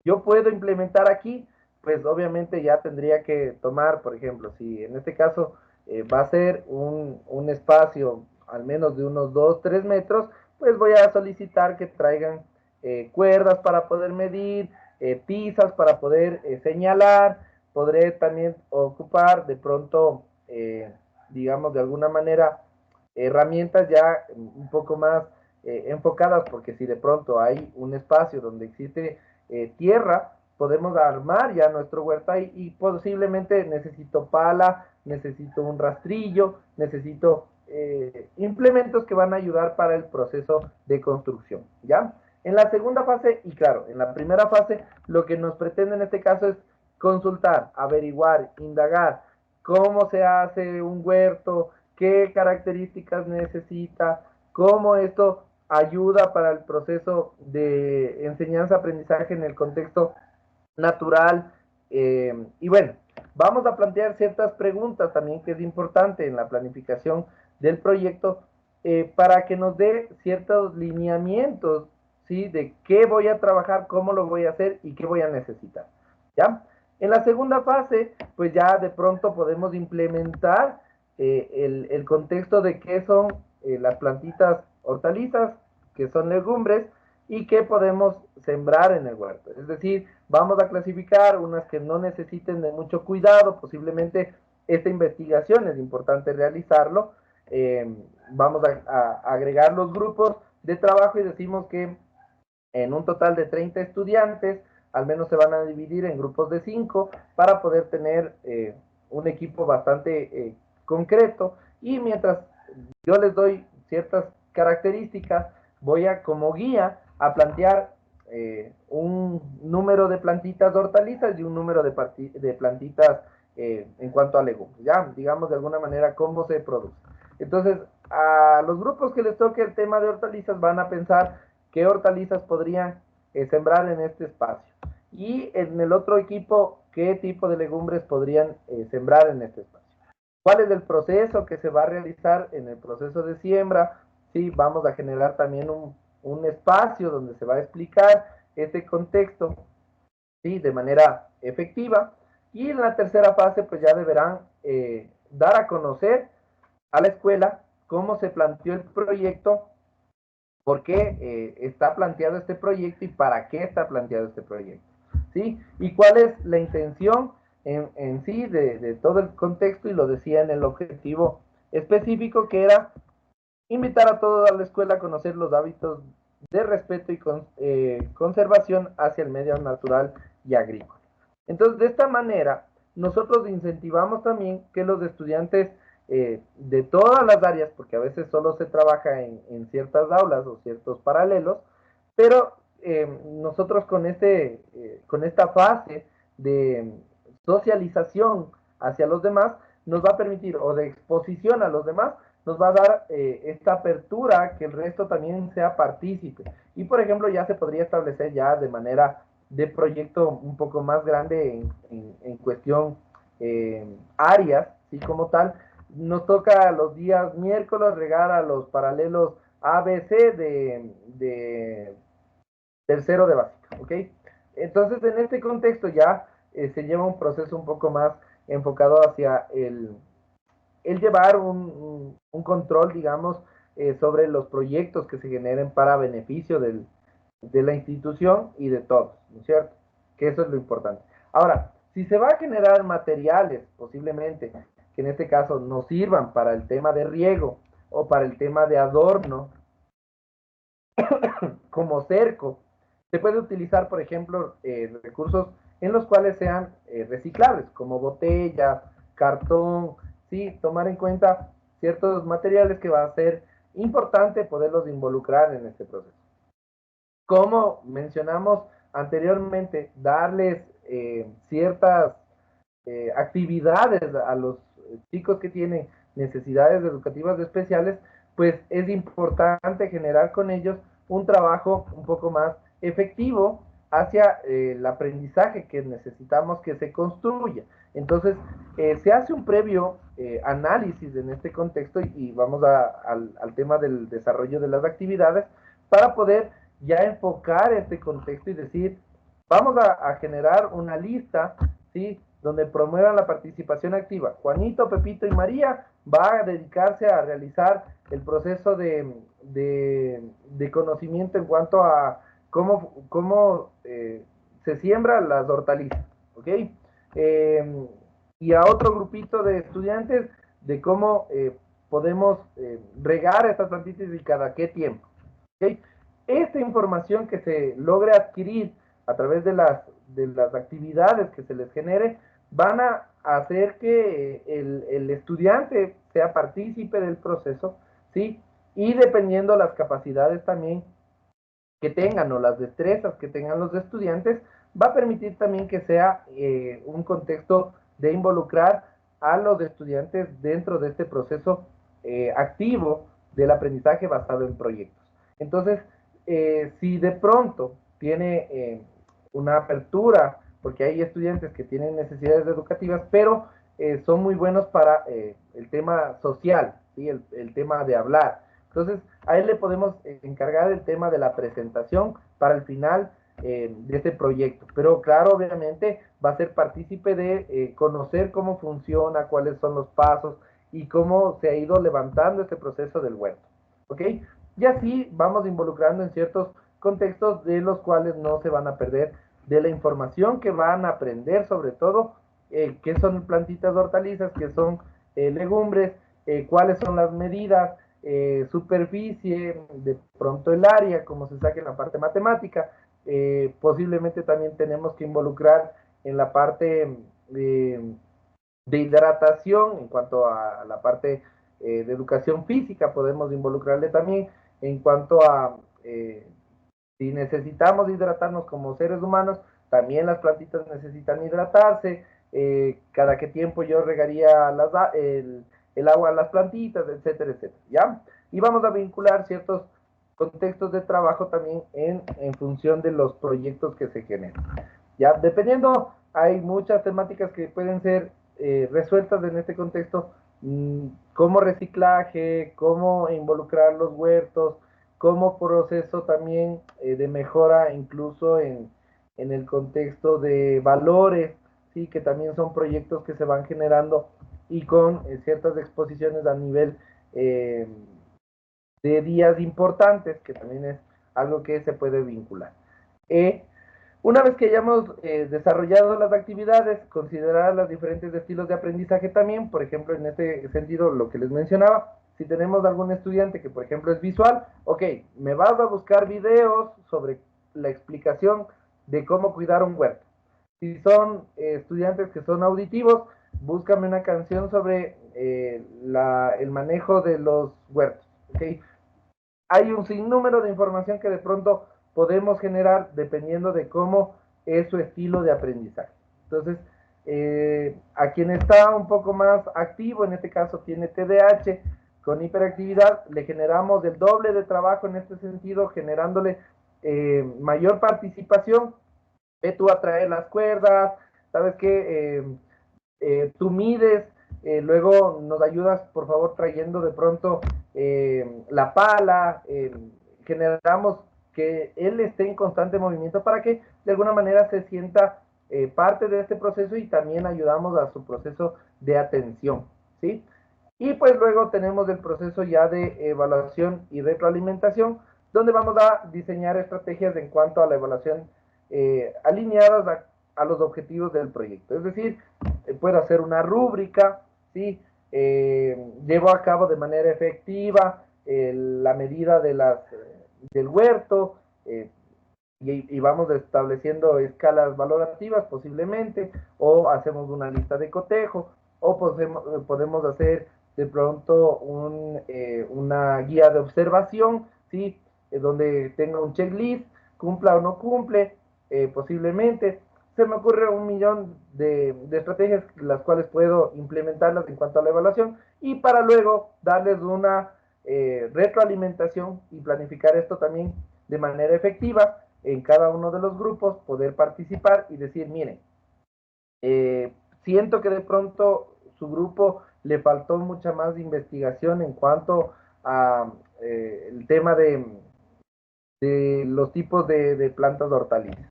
yo puedo implementar aquí? Pues obviamente ya tendría que tomar, por ejemplo, si en este caso va a ser un espacio al menos de unos 2, 3 metros, pues voy a solicitar que traigan cuerdas para poder medir, pisas para poder señalar, podré también ocupar de pronto, digamos de alguna manera, herramientas ya un poco más enfocadas, porque si de pronto hay un espacio donde existe tierra, podemos armar ya nuestro huerto ahí y posiblemente necesito pala, necesito un rastrillo, necesito implementos que van a ayudar para el proceso de construcción, ¿ya? En la segunda fase, y claro, en la primera fase, lo que nos pretende en este caso es consultar, averiguar, indagar cómo se hace un huerto, qué características necesita, cómo esto ayuda para el proceso de enseñanza-aprendizaje en el contexto natural. Y bueno, vamos a plantear ciertas preguntas también que es importante en la planificación del proyecto para que nos dé ciertos lineamientos, ¿sí? De qué voy a trabajar, cómo lo voy a hacer y qué voy a necesitar, ¿ya? En la segunda fase, pues ya de pronto podemos implementar el contexto de qué son las plantitas hortalizas, que son legumbres, y qué podemos sembrar en el huerto. Es decir, vamos a clasificar unas que no necesiten de mucho cuidado, posiblemente esta investigación es importante realizarlo. Vamos a agregar los grupos de trabajo y decimos que en un total de 30 estudiantes, al menos se van a dividir en grupos de 5 para poder tener un equipo bastante concreto. Y mientras yo les doy ciertas características, voy a, como guía, a plantear un número de plantitas de hortalizas y un número de plantitas en cuanto a legumbres, ya, digamos de alguna manera cómo se produce. Entonces, a los grupos que les toque el tema de hortalizas van a pensar qué hortalizas podrían sembrar en este espacio. Y en el otro equipo, qué tipo de legumbres podrían sembrar en este espacio. ¿Cuál es el proceso que se va a realizar en el proceso de siembra? Sí, vamos a generar también un espacio donde se va a explicar este contexto, ¿sí? De manera efectiva. Y en la tercera fase, pues ya deberán dar a conocer a la escuela cómo se planteó el proyecto, por qué está planteado este proyecto y para qué está planteado este proyecto, ¿sí? Y cuál es la intención en sí de todo el contexto, y lo decía en el objetivo específico, que era invitar a toda la escuela a conocer los hábitos de respeto y conservación hacia el medio natural y agrícola. Entonces, de esta manera, nosotros incentivamos también que los estudiantes de todas las áreas, porque a veces solo se trabaja en ciertas aulas o ciertos paralelos, pero nosotros con esta fase de socialización hacia los demás, nos va a permitir, o de exposición a los demás, nos va a dar esta apertura que el resto también sea partícipe. Y por ejemplo, ya se podría establecer ya de manera de proyecto un poco más grande en cuestión áreas, ¿sí? Como tal, nos toca los días miércoles regar a los paralelos ABC de tercero de básica, ¿ok? Entonces, en este contexto ya se lleva un proceso un poco más enfocado hacia el llevar un control, digamos, sobre los proyectos que se generen para beneficio de la institución y de todos, ¿no es cierto? Que eso es lo importante. Ahora, si se va a generar materiales, posiblemente, que en este caso nos sirvan para el tema de riego o para el tema de adorno, como cerco, se puede utilizar, por ejemplo, recursos en los cuales sean reciclables, como botella, cartón, sí, tomar en cuenta ciertos materiales que va a ser importante poderlos involucrar en este proceso. Como mencionamos anteriormente, darles ciertas actividades a los chicos que tienen necesidades educativas especiales, pues es importante generar con ellos un trabajo un poco más efectivo hacia el aprendizaje que necesitamos que se construya. Entonces, se hace un previo análisis en este contexto y vamos al tema del desarrollo de las actividades para poder ya enfocar este contexto y decir, vamos a generar una lista, ¿sí? Donde promuevan la participación activa. Juanito, Pepito y María va a dedicarse a realizar el proceso de conocimiento en cuanto a cómo se siembran las hortalizas, ¿ok? Y a otro grupito de estudiantes de cómo podemos regar estas plantitas y cada qué tiempo. ¿Ok? Esta información que se logre adquirir a través de las actividades que se les genere, van a hacer que el estudiante sea partícipe del proceso, ¿sí? Y dependiendo las capacidades también que tengan o las destrezas que tengan los estudiantes, va a permitir también que sea un contexto de involucrar a los estudiantes dentro de este proceso activo del aprendizaje basado en proyectos. Entonces, si de pronto tiene una apertura, porque hay estudiantes que tienen necesidades educativas, pero son muy buenos para el tema social, ¿sí? El tema de hablar. Entonces, a él le podemos encargar el tema de la presentación para el final de este proyecto. Pero claro, obviamente va a ser partícipe de conocer cómo funciona, cuáles son los pasos y cómo se ha ido levantando este proceso del huerto. ¿Ok? Y así vamos involucrando en ciertos contextos de los cuales no se van a perder de la información que van a aprender, sobre todo, qué son plantitas de hortalizas, qué son legumbres, cuáles son las medidas, superficie, de pronto el área, como se saque en la parte matemática. Posiblemente también tenemos que involucrar en la parte de hidratación, en cuanto a la parte de educación física, podemos involucrarle también en cuanto a si necesitamos hidratarnos como seres humanos, también las plantitas necesitan hidratarse, cada qué tiempo yo regaría el agua a las plantitas, etcétera, etcétera, ¿ya? Y vamos a vincular ciertos contextos de trabajo también en función de los proyectos que se generan. Ya, dependiendo, hay muchas temáticas que pueden ser resueltas en este contexto, como reciclaje, cómo involucrar los huertos, como proceso también de mejora incluso en el contexto de valores, ¿sí? Que también son proyectos que se van generando y con ciertas exposiciones a nivel de días importantes, que también es algo que se puede vincular. Una vez que hayamos desarrollado las actividades, considerar los diferentes estilos de aprendizaje también, por ejemplo, en este sentido, lo que les mencionaba, si tenemos algún estudiante que, por ejemplo, es visual, ok, me vas a buscar videos sobre la explicación de cómo cuidar un huerto. Si son estudiantes que son auditivos, búscame una canción sobre el manejo de los huertos, ok. Hay un sinnúmero de información que de pronto podemos generar dependiendo de cómo es su estilo de aprendizaje. Entonces, a quien está un poco más activo, en este caso tiene TDAH con hiperactividad, le generamos el doble de trabajo en este sentido, generándole mayor participación. Ve tú a traer las cuerdas, ¿sabes qué? Tú mides, luego nos ayudas por favor trayendo de pronto la pala, generamos que él esté en constante movimiento para que de alguna manera se sienta parte de este proceso y también ayudamos a su proceso de atención, ¿sí? Y pues luego tenemos el proceso ya de evaluación y retroalimentación, donde vamos a diseñar estrategias en cuanto a la evaluación alineadas a los objetivos del proyecto. Es decir, puedo hacer una rúbrica, ¿sí? Llevo a cabo de manera efectiva la medida del huerto, y vamos estableciendo escalas valorativas posiblemente, o hacemos una lista de cotejo, o podemos hacer de pronto una guía de observación, ¿sí? Donde tenga un checklist, cumpla o no cumple, posiblemente. Se me ocurre un millón de estrategias las cuales puedo implementarlas en cuanto a la evaluación y para luego darles una retroalimentación y planificar esto también de manera efectiva en cada uno de los grupos, poder participar y decir, miren, siento que de pronto su grupo le faltó mucha más investigación en cuanto a el tema de los tipos de plantas de hortalizas.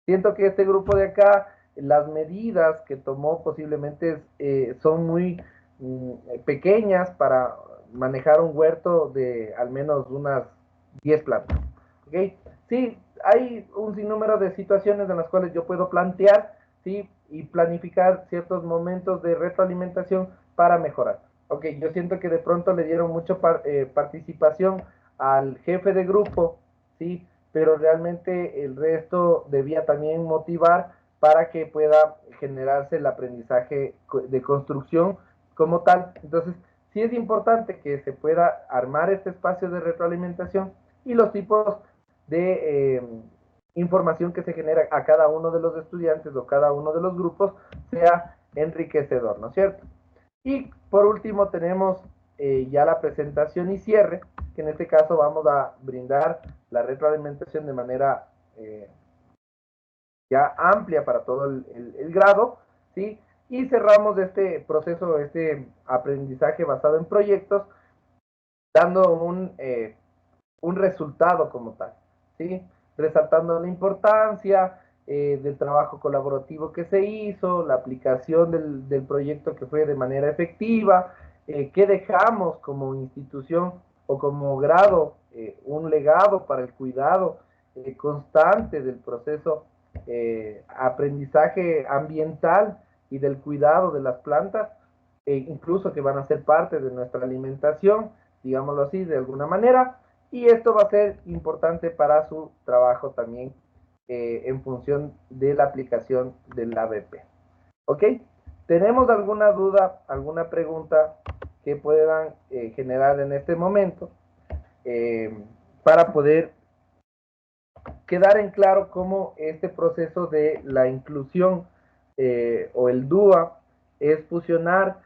Siento que este grupo de acá, las medidas que tomó posiblemente son muy pequeñas para manejar un huerto de al menos unas 10 plantas. ¿Okay? Sí, hay un sinnúmero de situaciones en las cuales yo puedo plantear, ¿sí? Y planificar ciertos momentos de retroalimentación para mejorar. Ok, yo siento que de pronto le dieron mucha participación al jefe de grupo, ¿sí? Pero realmente el resto debía también motivar para que pueda generarse el aprendizaje de construcción como tal. Entonces, sí es importante que se pueda armar este espacio de retroalimentación y los tipos de información que se genera a cada uno de los estudiantes o cada uno de los grupos sea enriquecedor, ¿no es cierto? Y por último tenemos ya la presentación y cierre, que en este caso vamos a brindar la retroalimentación de manera ya amplia para todo el grado, ¿sí? Y cerramos este proceso, este aprendizaje basado en proyectos, dando un resultado como tal, ¿sí? Resaltando la importancia del trabajo colaborativo que se hizo, la aplicación del proyecto que fue de manera efectiva, que dejamos como institución o como grado un legado para el cuidado constante del proceso aprendizaje ambiental y del cuidado de las plantas, incluso que van a ser parte de nuestra alimentación, digámoslo así, de alguna manera, y esto va a ser importante para su trabajo también en función de la aplicación del ABP. ¿Ok? ¿Tenemos alguna duda, alguna pregunta que puedan generar en este momento para poder quedar en claro cómo este proceso de la inclusión o el DUA es fusionar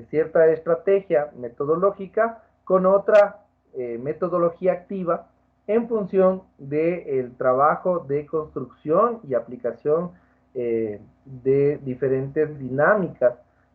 cierta estrategia metodológica con otra metodología activa en función del trabajo de construcción y aplicación de diferentes dinámicas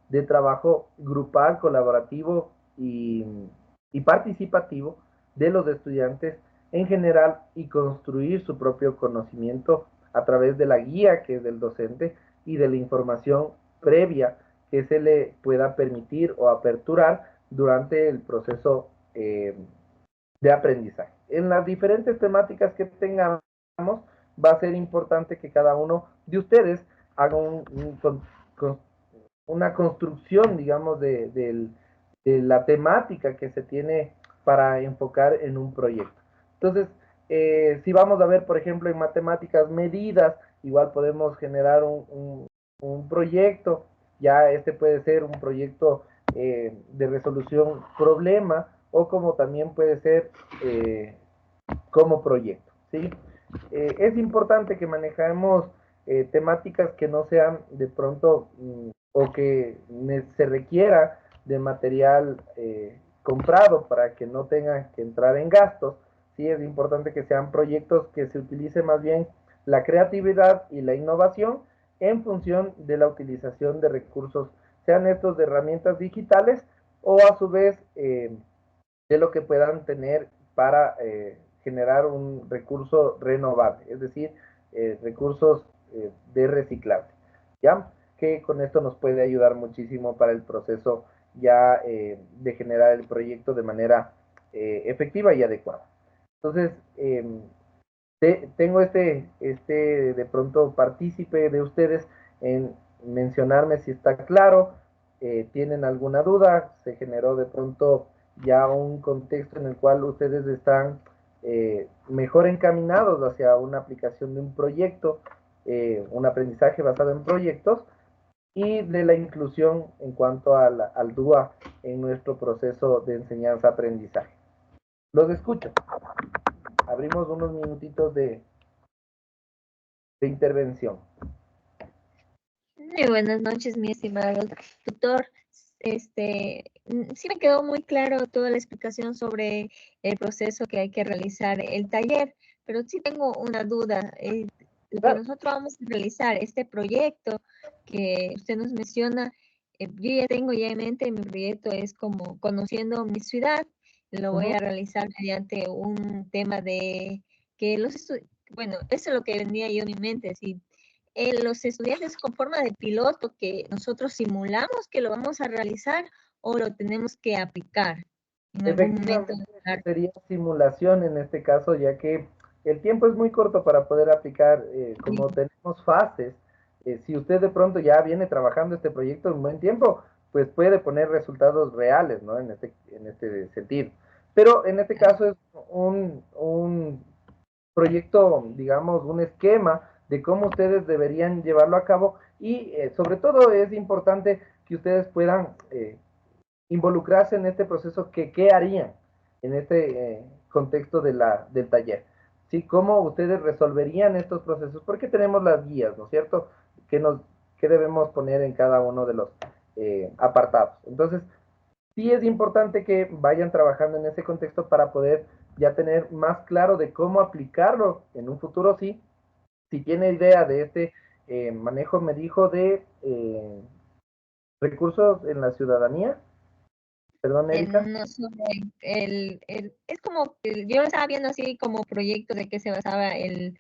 de trabajo grupal, colaborativo y participativo de los estudiantes en general y construir su propio conocimiento a través de la guía que es del docente y de la información previa que se le pueda permitir o aperturar durante el proceso de aprendizaje. En las diferentes temáticas que tengamos, va a ser importante que cada uno de ustedes haga una construcción, digamos, de la temática que se tiene para enfocar en un proyecto. Entonces, si vamos a ver, por ejemplo, en matemáticas medidas, igual podemos generar un proyecto, ya este puede ser un proyecto de resolución problema o como también puede ser como proyecto, ¿sí? Es importante que manejemos temáticas que no sean de pronto o que se requiera de material comprado para que no tengan que entrar en gastos. Sí, es importante que sean proyectos que se utilice más bien la creatividad y la innovación en función de la utilización de recursos, sean estos de herramientas digitales o a su vez de lo que puedan tener para generar un recurso renovable, es decir, recursos de reciclaje, ¿ya? Que con esto nos puede ayudar muchísimo para el proceso ya de generar el proyecto de manera efectiva y adecuada. Entonces, tengo de pronto partícipe de ustedes en mencionarme si está claro, tienen alguna duda, se generó de pronto ya un contexto en el cual ustedes están mejor encaminados hacia una aplicación de un proyecto, un aprendizaje basado en proyectos y de la inclusión en cuanto al DUA en nuestro proceso de enseñanza-aprendizaje. Los escucho. Abrimos unos minutitos de intervención. Muy buenas noches, mi estimado tutor. Sí me quedó muy claro toda la explicación sobre el proceso que hay que realizar el taller, pero sí tengo una duda. Lo que nosotros vamos a realizar, este proyecto que usted nos menciona, yo ya tengo ya en mente, mi proyecto es como conociendo mi ciudad, lo voy a realizar mediante un tema de que bueno, eso es lo que venía yo en mi mente, sí, los estudiantes con forma de piloto que nosotros simulamos que lo vamos a realizar o lo tenemos que aplicar en algún momento. Sería simulación en este caso, ya que el tiempo es muy corto para poder aplicar, como tenemos fases. Si usted de pronto ya viene trabajando este proyecto en buen tiempo, pues puede poner resultados reales, ¿no? En este sentido. pero en este caso es un proyecto, digamos, un esquema de cómo ustedes deberían llevarlo a cabo y sobre todo es importante que ustedes puedan involucrarse en este proceso, que qué harían en este contexto del taller. ¿Sí? ¿Cómo ustedes resolverían estos procesos? Porque tenemos las guías, ¿no es cierto? Que debemos poner en cada uno de los apartados. Entonces, sí es importante que vayan trabajando en ese contexto para poder ya tener más claro de cómo aplicarlo en un futuro, sí. Si tiene idea de este manejo, me dijo, de recursos en la ciudadanía. Perdón, Erika. No sobre es como que yo lo estaba viendo así como proyecto de que se basaba el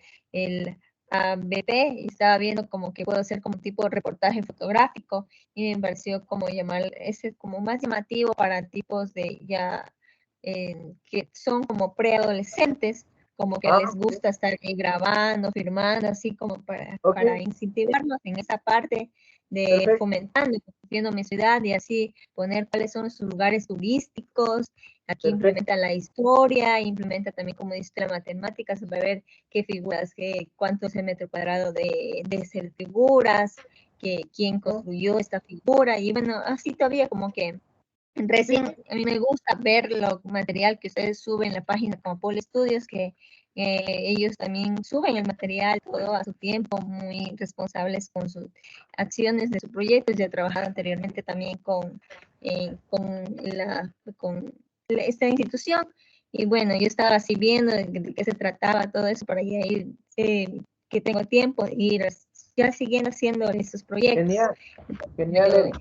ABP y estaba viendo como que puedo hacer como tipo de reportaje fotográfico y me pareció como llamar, ese como más llamativo para tipos de ya que son como preadolescentes, como que les gusta estar ahí grabando, firmando, así como para incentivarlos en esa parte de Perfecto. fomentando, conociendo mi ciudad y así poner cuáles son sus lugares turísticos. Aquí Perfecto. implementa la historia, implementa también, como dice, la matemática, para ver qué figuras, cuánto es el metro cuadrado de ser figuras, quién construyó esta figura, y bueno, así todavía como que recién a mí me gusta ver lo material que ustedes suben en la página como Pol Estudios, que ellos también suben el material todo a su tiempo, muy responsables con sus acciones de sus proyectos. Ya he trabajado anteriormente también con esta institución, y bueno, yo estaba así viendo de qué se trataba todo eso para ya ir, que tengo tiempo, ir ya siguiendo haciendo estos proyectos. Genial, genial.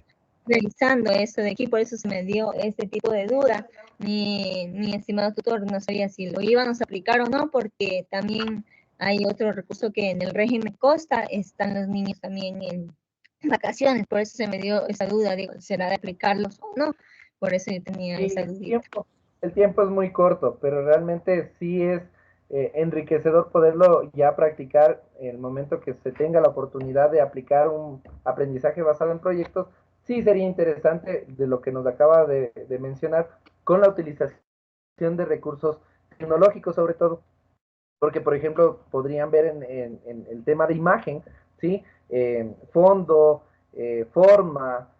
Realizando eso de aquí, por eso se me dio este tipo de duda. Mi estimado tutor no sabía si lo íbamos a aplicar o no, porque también hay otro recurso que en el régimen Costa están los niños también en vacaciones, por eso se me dio esa duda, digo, ¿será de aplicarlos o no? Por eso yo tenía esa dudita. El tiempo es muy corto, pero realmente sí es enriquecedor poderlo ya practicar en el momento que se tenga la oportunidad de aplicar un aprendizaje basado en proyectos. Sí sería interesante, de lo que nos acaba de mencionar, con la utilización de recursos tecnológicos sobre todo, porque por ejemplo podrían ver en el tema de imagen, ¿sí? Fondo, forma,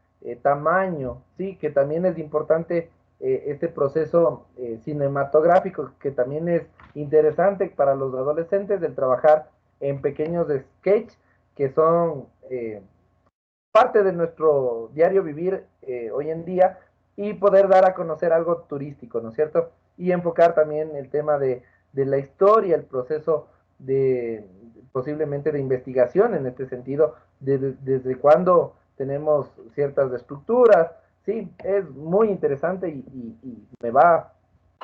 tamaño, ¿sí? Que también es importante este proceso cinematográfico, que también es interesante para los adolescentes, del trabajar en pequeños sketch que son parte de nuestro diario vivir hoy en día, y poder dar a conocer algo turístico, ¿no es cierto? Y enfocar también el tema de la historia, el proceso de posiblemente de investigación en este sentido, desde cuándo tenemos ciertas estructuras. Sí, es muy interesante y me va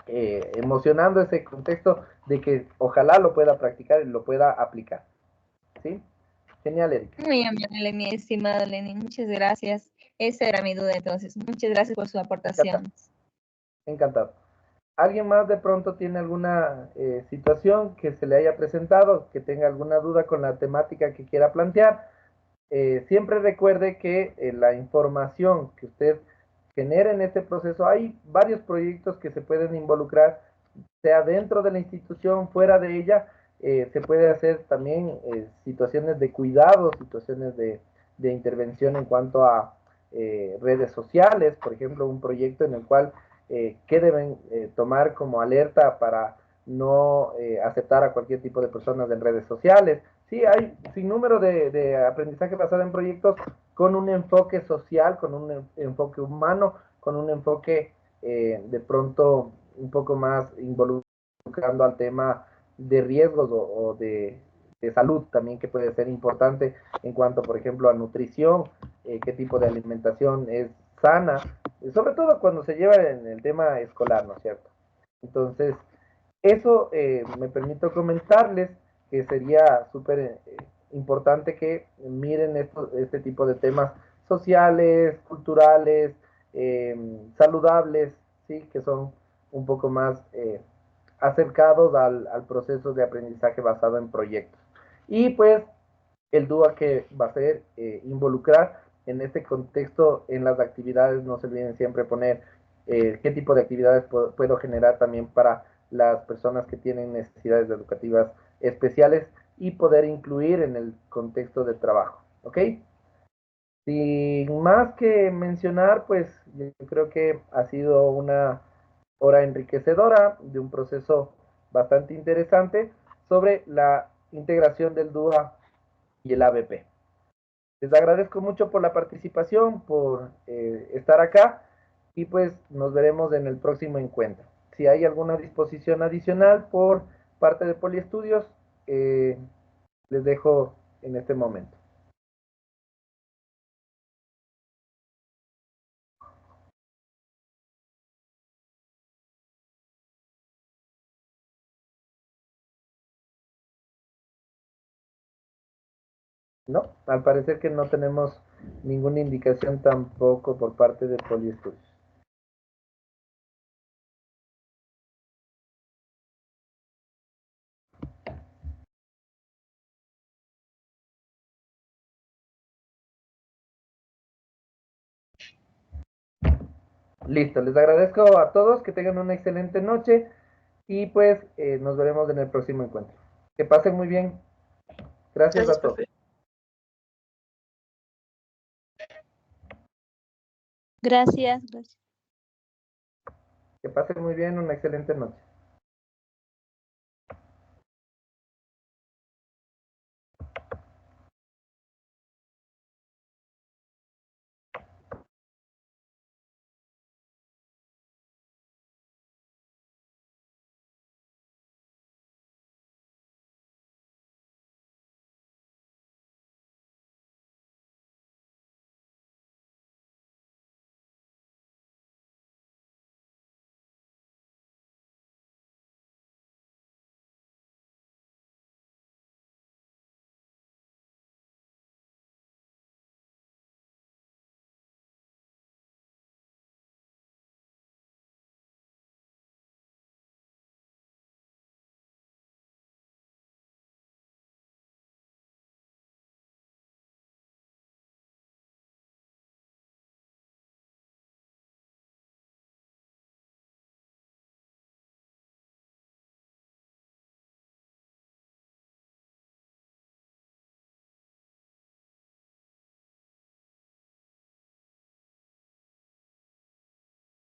emocionando ese contexto de que ojalá lo pueda practicar y lo pueda aplicar. ¿Sí? Genial, Erika. Muy amable, mi estimado Lenin, muchas gracias. Esa era mi duda, entonces. Muchas gracias por su aportación. Encantado. ¿Alguien más de pronto tiene alguna situación que se le haya presentado, que tenga alguna duda con la temática que quiera plantear? Siempre recuerde que la información que usted genera en este proceso, hay varios proyectos que se pueden involucrar, sea dentro de la institución, fuera de ella. Se puede hacer también situaciones de cuidado, situaciones de intervención en cuanto a redes sociales, por ejemplo, un proyecto en el cual qué deben tomar como alerta para no aceptar a cualquier tipo de personas en redes sociales. Sí, hay sin número de aprendizaje basado en proyectos con un enfoque social, con un enfoque humano, con un enfoque de pronto un poco más involucrando al tema de riesgos o de salud también, que puede ser importante en cuanto, por ejemplo, a nutrición, qué tipo de alimentación es sana, sobre todo cuando se lleva en el tema escolar, ¿no es cierto? Entonces, eso me permito comentarles que sería súper importante que miren este tipo de temas sociales, culturales, saludables, ¿sí? Que son un poco más acercados al proceso de aprendizaje basado en proyectos. Y pues el DUA que va a ser involucrar en este contexto en las actividades, no se olviden siempre poner qué tipo de actividades puedo generar también para las personas que tienen necesidades educativas especiales y poder incluir en el contexto de trabajo, ¿ok? Sin más que mencionar, pues yo creo que ha sido una hora enriquecedora de un proceso bastante interesante sobre la integración del DUA y el ABP. Les agradezco mucho por la participación, por estar acá y pues nos veremos en el próximo encuentro. Si hay alguna disposición adicional por parte de Poliestudios, les dejo en este momento. No, al parecer que no tenemos ninguna indicación tampoco por parte de Poliestudios. Listo, les agradezco a todos, que tengan una excelente noche y pues nos veremos en el próximo encuentro. Que pasen muy bien. Gracias Gracias, a todos. profe. Gracias, gracias. Que pasen muy bien, una excelente noche.